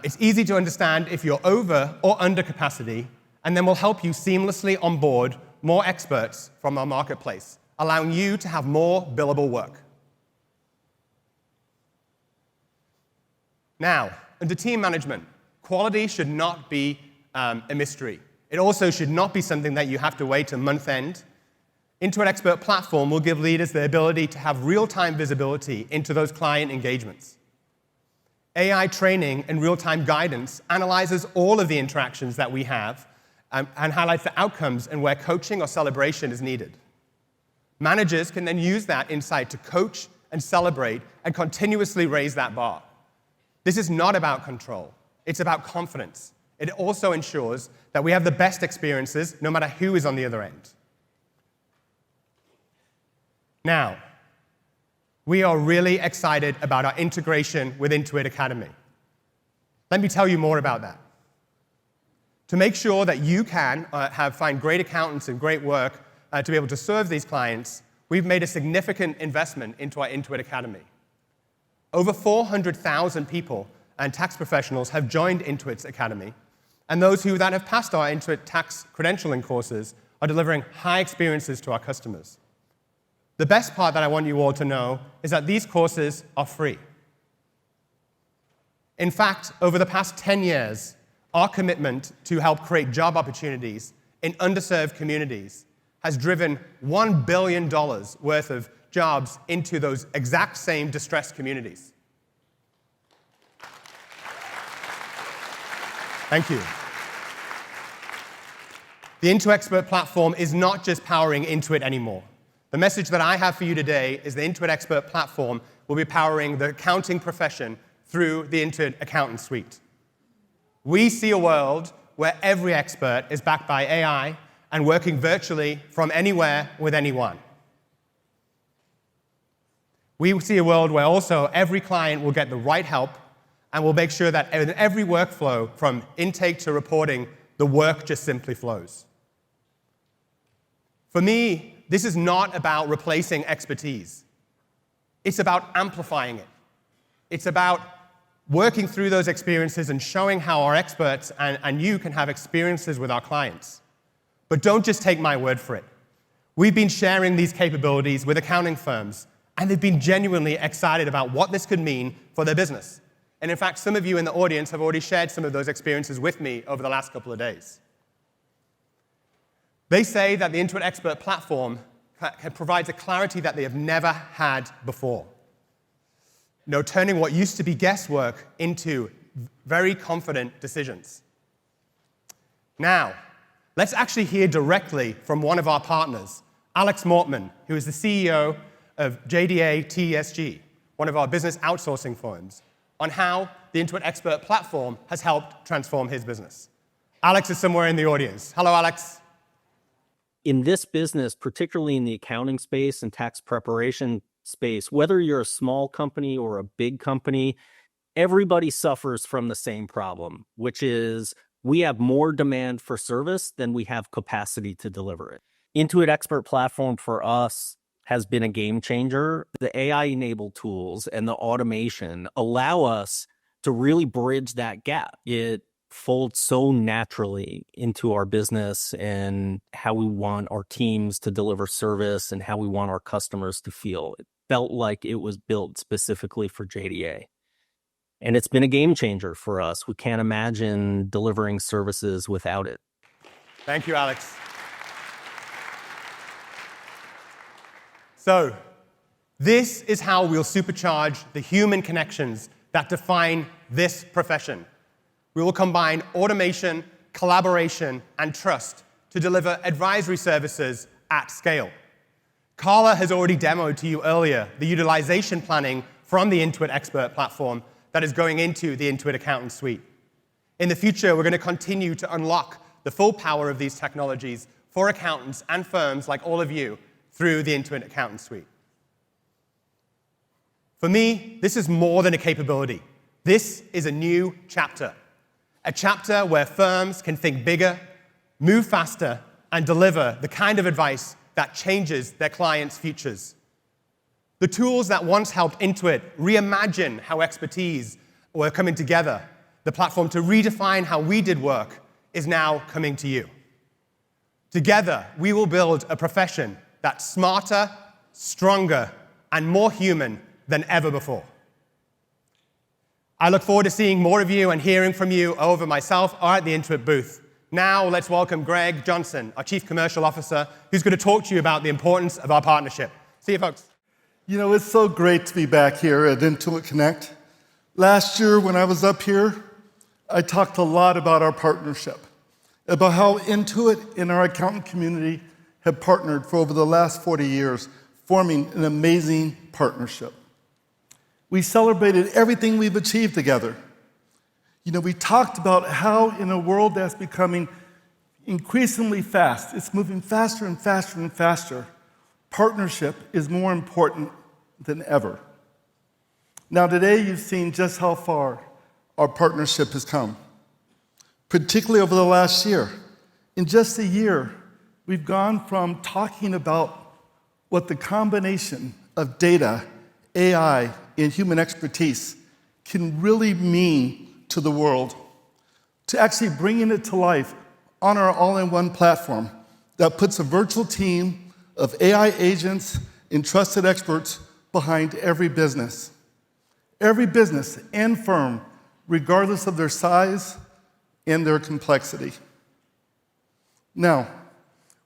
It's easy to understand if you're over or under capacity, and then we'll help you seamlessly onboard more experts from our marketplace, allowing you to have more billable work. Now, under team management, quality should not be a mystery. It also should not be something that you have to wait till month end. Intuit Expert Platform will give leaders the ability to have real-time visibility into those client engagements. AI training and real-time guidance analyzes all of the interactions that we have and highlights the outcomes and where coaching or celebration is needed. Managers can then use that insight to coach and celebrate and continuously raise that bar. This is not about control. It's about confidence. It also ensures that we have the best experiences no matter who is on the other end. Now, we are really excited about our integration with Intuit Academy. Let me tell you more about that. To make sure that you can find great accountants and great work to be able to serve these clients, we've made a significant investment into our Intuit Academy. Over 400,000 people and tax professionals have joined Intuit's Academy, and those who have passed our Intuit tax credentialing courses are delivering high experiences to our customers. The best part that I want you all to know is that these courses are free. In fact, over the past 10 years, our commitment to help create job opportunities in underserved communities has driven $1 billion worth of jobs into those exact same distressed communities. Thank you. The Intuit Expert Platform is not just powering Intuit anymore. The message that I have for you today is the Intuit Expert Platform will be powering the accounting profession through the Intuit Accountant Suite. We see a world where every expert is backed by AI and working virtually from anywhere with anyone. We see a world where also every client will get the right help, and we'll make sure that in every workflow, from intake to reporting, the work just simply flows. For me, this is not about replacing expertise. It's about amplifying it. It's about working through those experiences and showing how our experts and you can have experiences with our clients. But don't just take my word for it. We've been sharing these capabilities with accounting firms, and they've been genuinely excited about what this could mean for their business. And in fact, some of you in the audience have already shared some of those experiences with me over the last couple of days. They say that the Intuit Expert Platform provides a clarity that they have never had before. Turning what used to be guesswork into very confident decisions. Now, let's actually hear directly from one of our partners, Alex Mortman, who is the CEO of JDA TSG, one of our business outsourcing firms, on how the Intuit Expert Platform has helped transform his business. Alex is somewhere in the audience. Hello, Alex. In this business, particularly in the accounting space and tax preparation space, whether you're a small company or a big company, everybody suffers from the same problem, which is we have more demand for service than we have capacity to deliver it. Intuit Expert Platform for us has been a game changer. The AI-enabled tools and the automation allow us to really bridge that gap. It fold so naturally into our business and how we want our teams to deliver service and how we want our customers to feel. It felt like it was built specifically for JDA. And it's been a game changer for us. We can't imagine delivering services without it. Thank you, Alex. So, this is how we'll supercharge the human connections that define this profession. We will combine automation, collaboration, and trust to deliver advisory services at scale. Carla has already demoed to you earlier the utilization planning from the Intuit Expert platform that is going into the Intuit Accountant Suite. In the future, we're going to continue to unlock the full power of these technologies for accountants and firms like all of you through the Intuit Accountant Suite. For me, this is more than a capability. This is a new chapter. A chapter where firms can think bigger, move faster, and deliver the kind of advice that changes their clients' futures. The tools that once helped Intuit reimagine how expertise were coming together, the platform to redefine how we did work, is now coming to you. Together, we will build a profession that's smarter, stronger, and more human than ever before. I look forward to seeing more of you and hearing from you over myself or at the Intuit booth. Now, let's welcome Greg Johnson, our Chief Commercial Officer, who's going to talk to you about the importance of our partnership. See you, folks. You know, it's so great to be back here at Intuit Connect. Last year, when I was up here, I talked a lot about our partnership, about how Intuit and our accountant community have partnered for over the last 40 years, forming an amazing partnership. We celebrated everything we've achieved together. You know, we talked about how in a world that's becoming increasingly fast, it's moving faster and faster and faster, partnership is more important than ever. Now today you've seen just how far our partnership has come, particularly over the last year. In just a year, we've gone from talking about what the combination of data, AI, and human expertise can really mean to the world, to actually bringing it to life on our all-in-one platform that puts a virtual team of AI agents and trusted experts behind every business. Every business and firm, regardless of their size and their complexity. Now,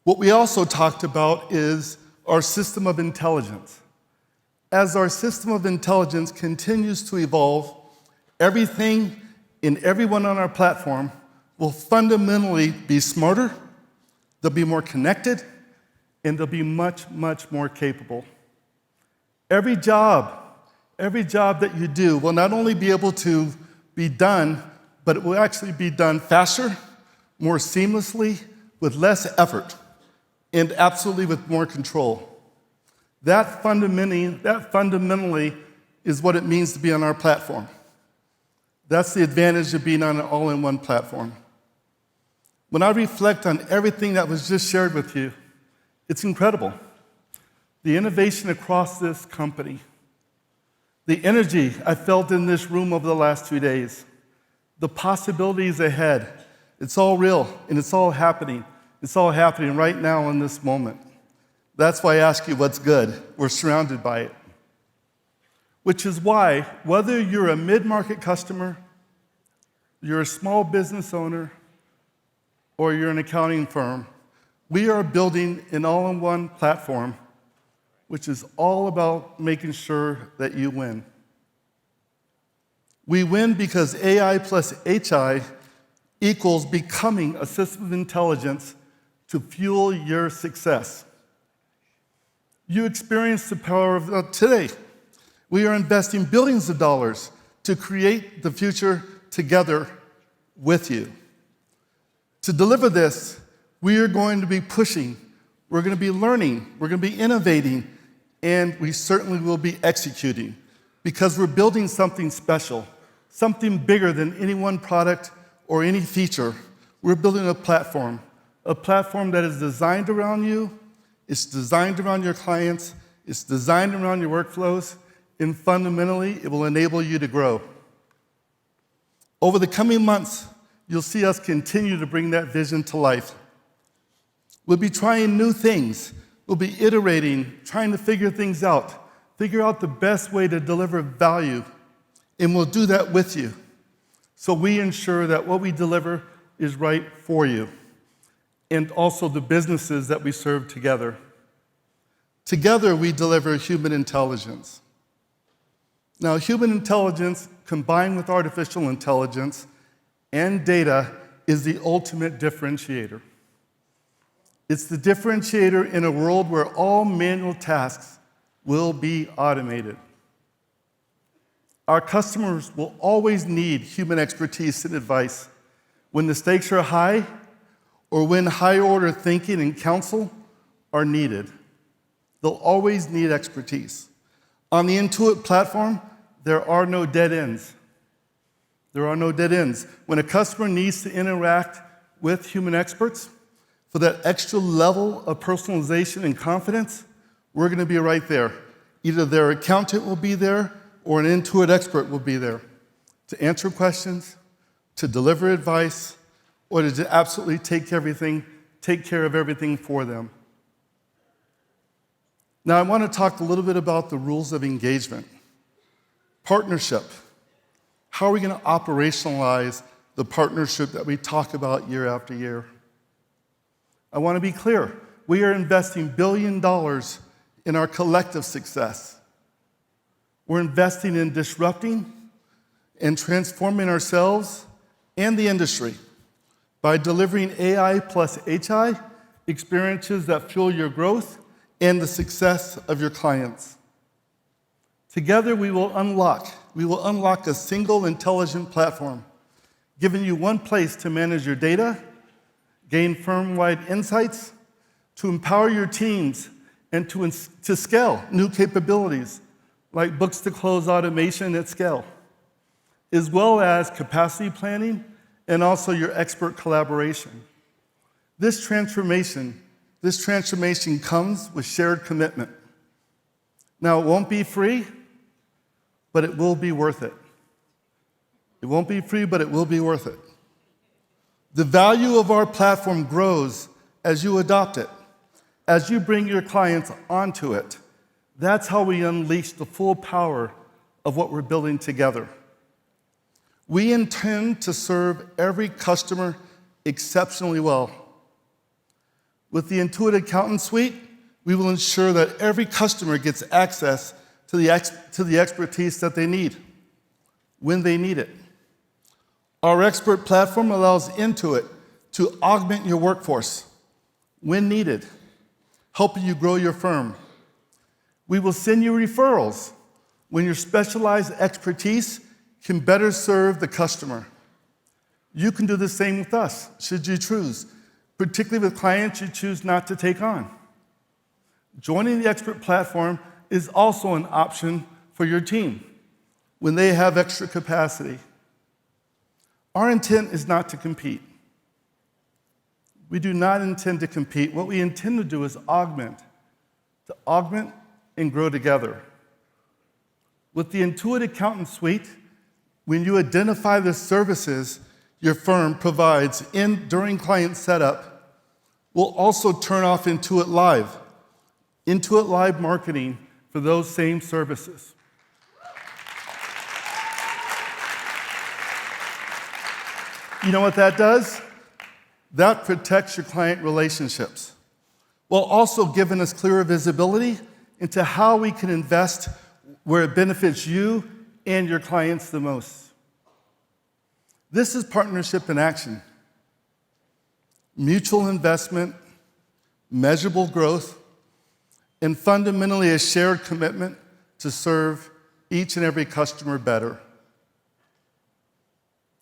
what we also talked about is our system of intelligence. As our system of intelligence continues to evolve, everything and everyone on our platform will fundamentally be smarter, they'll be more connected, and they'll be much, much more capable. Every job that you do will not only be able to be done, but it will actually be done faster, more seamlessly, with less effort, and absolutely with more control. That fundamentally is what it means to be on our platform. That's the advantage of being on an all-in-one platform. When I reflect on everything that was just shared with you, it's incredible. The innovation across this company, the energy I felt in this room over the last 2 days, the possibilities ahead, it's all real and it's all happening. It's all happening right now in this moment. That's why I ask you what's good. We're surrounded by it. Which is why, whether you're a mid-market customer, you're a small business owner, or you're an accounting firm, we are building an all-in-one platform, which is all about making sure that you win. We win because AI plus HI equals becoming a system of intelligence to fuel your success. You experience the power of today. We are investing billions of dollars to create the future together with you. To deliver this, we are going to be pushing, we're going to be learning, we're going to be innovating, and we certainly will be executing because we're building something special, something bigger than any one product or any feature. We're building a platform that is designed around you, it's designed around your clients, it's designed around your workflows, and fundamentally, it will enable you to grow. Over the coming months, you'll see us continue to bring that vision to life. We'll be trying new things. We'll be iterating, trying to figure things out, figure out the best way to deliver value, and we'll do that with you. So we ensure that what we deliver is right for you, and also the businesses that we serve together. Together, we deliver human intelligence. Now, human intelligence combined with artificial intelligence and data is the ultimate differentiator. It's the differentiator in a world where all manual tasks will be automated. Our customers will always need human expertise and advice when the stakes are high or when high-order thinking and counsel are needed. They'll always need expertise. On the Intuit platform, there are no dead ends. There are no dead ends. When a customer needs to interact with human experts for that extra level of personalization and confidence, we're going to be right there. Either their accountant will be there or an Intuit expert will be there to answer questions, to deliver advice, or to absolutely take care of everything for them. Now, I want to talk a little bit about the rules of engagement. Partnership. How are we going to operationalize the partnership that we talk about year after year? I want to be clear. We are investing $1 billion in our collective success. We're investing in disrupting and transforming ourselves and the industry by delivering AI plus HI experiences that fuel your growth and the success of your clients. Together, we will unlock a single intelligent platform, giving you one place to manage your data, gain firm-wide insights, to empower your teams, and to scale new capabilities like books-to-close automation at scale, as well as capacity planning and also your expert collaboration. This transformation comes with shared commitment. Now, it won't be free, but it will be worth it. It won't be free, but it will be worth it. The value of our platform grows as you adopt it, as you bring your clients onto it. That's how we unleash the full power of what we're building together. We intend to serve every customer exceptionally well. With the Intuit Accountant Suite, we will ensure that every customer gets access to the expertise that they need when they need it. Our expert platform allows Intuit to augment your workforce when needed, helping you grow your firm. We will send you referrals when your specialized expertise can better serve the customer. You can do the same with us, should you choose, particularly with clients you choose not to take on. Joining the expert platform is also an option for your team when they have extra capacity. Our intent is not to compete. We do not intend to compete. What we intend to do is augment and grow together. With the Intuit Accountant Suite, when you identify the services your firm provides during client setup, we'll also turn off Intuit Live marketing for those same services. You know what that does? That protects your client relationships, while also giving us clearer visibility into how we can invest where it benefits you and your clients the most. This is partnership in action. Mutual investment, measurable growth, and fundamentally a shared commitment to serve each and every customer better.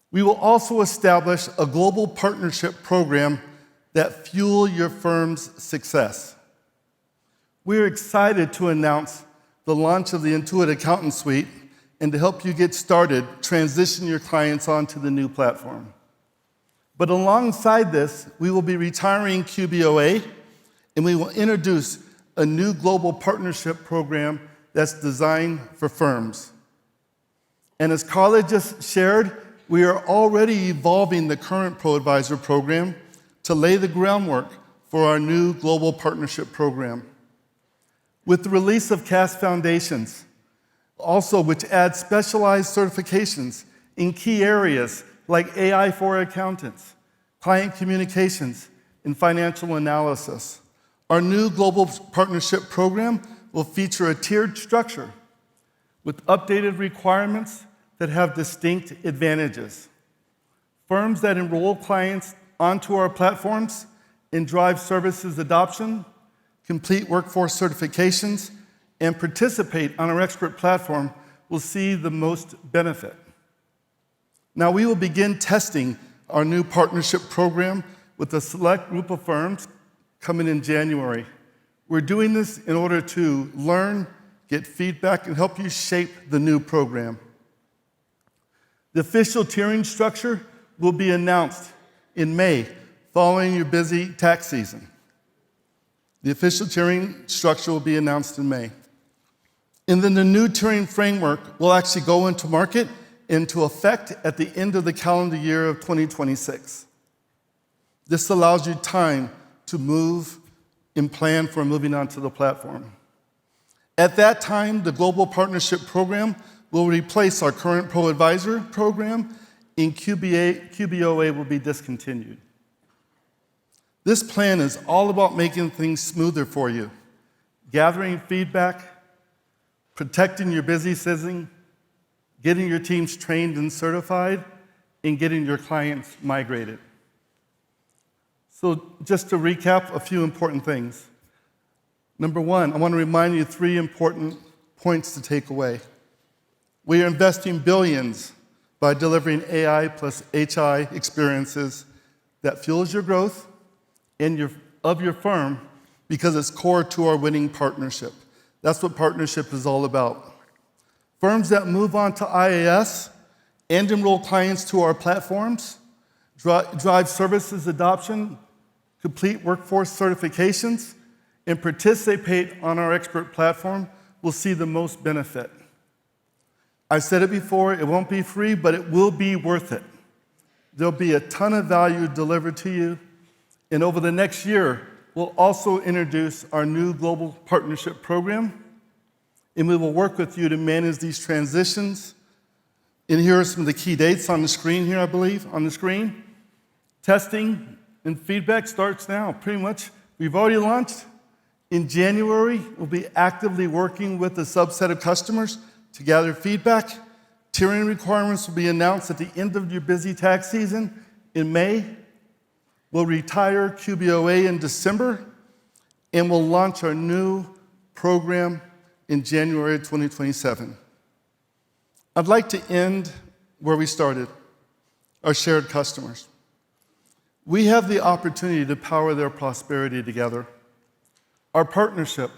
We will also establish a global partnership program that fuel your firm's success. We're excited to announce the launch of the Intuit Accountant Suite and to help you get started, transition your clients onto the new platform. But alongside this, we will be retiring QBOA, and we will introduce a new global partnership program that's designed for firms. And as Carla just shared, we are already evolving the current ProAdvisor program to lay the groundwork for our new global partnership program. With the release of CAS Foundations, also which adds specialized certifications in key areas like AI for accountants, client communications, and financial analysis. Our new global partnership program will feature a tiered structure with updated requirements that have distinct advantages. Firms that enroll clients onto our platforms and drive services adoption, complete workforce certifications, and participate on our expert platform will see the most benefit. Now, we will begin testing our new partnership program with a select group of firms coming in January. We're doing this in order to learn, get feedback, and help you shape the new program. The official tiering structure will be announced in May, following your busy tax season. The official tiering structure will be announced in May. And then the new tiering framework will actually go into market, into effect at the end of the calendar year of 2026. This allows you time to move and plan for moving onto the platform. At that time, the Global Partnership Program will replace our current ProAdvisor program, and QBOA will be discontinued. This plan is all about making things smoother for you, gathering feedback, protecting your busy season, getting your teams trained and certified, and getting your clients migrated. So just to recap a few important things. Number one, I want to remind you 3 important points to take away. We are investing billions by delivering AI plus HI experiences that fuels your growth of your firm because it's core to our winning partnership. That's what partnership is all about. Firms that move on to IAS and enroll clients to our platforms, drive services adoption, complete workforce certifications, and participate on our expert platform will see the most benefit. I said it before, it won't be free, but it will be worth it. There'll be a ton of value delivered to you, and over the next year, we'll also introduce our new global partnership program, and we will work with you to manage these transitions. And here are some of the key dates on the screen here, I believe, on the screen. Testing and feedback starts now, pretty much. We've already launched. In January, we'll be actively working with a subset of customers to gather feedback. Tiering requirements will be announced at the end of your busy tax season in May. We'll retire QBOA in December, and we'll launch our new program in January 2027. I'd like to end where we started, our shared customers. We have the opportunity to power their prosperity together. Our partnership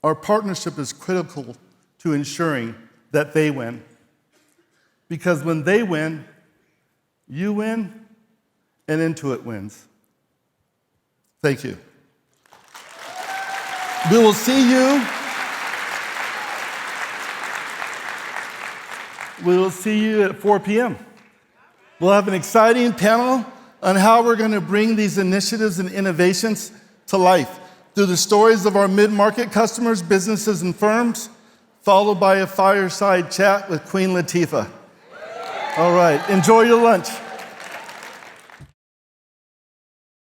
is critical to ensuring that they win. Because when they win, you win, and Intuit wins. Thank you. We will see you. We will see you at 4 p.m. We'll have an exciting panel on how we're going to bring these initiatives and innovations to life through the stories of our mid-market customers, businesses, and firms, followed by a fireside chat with Queen Latifah. All right, enjoy your lunch.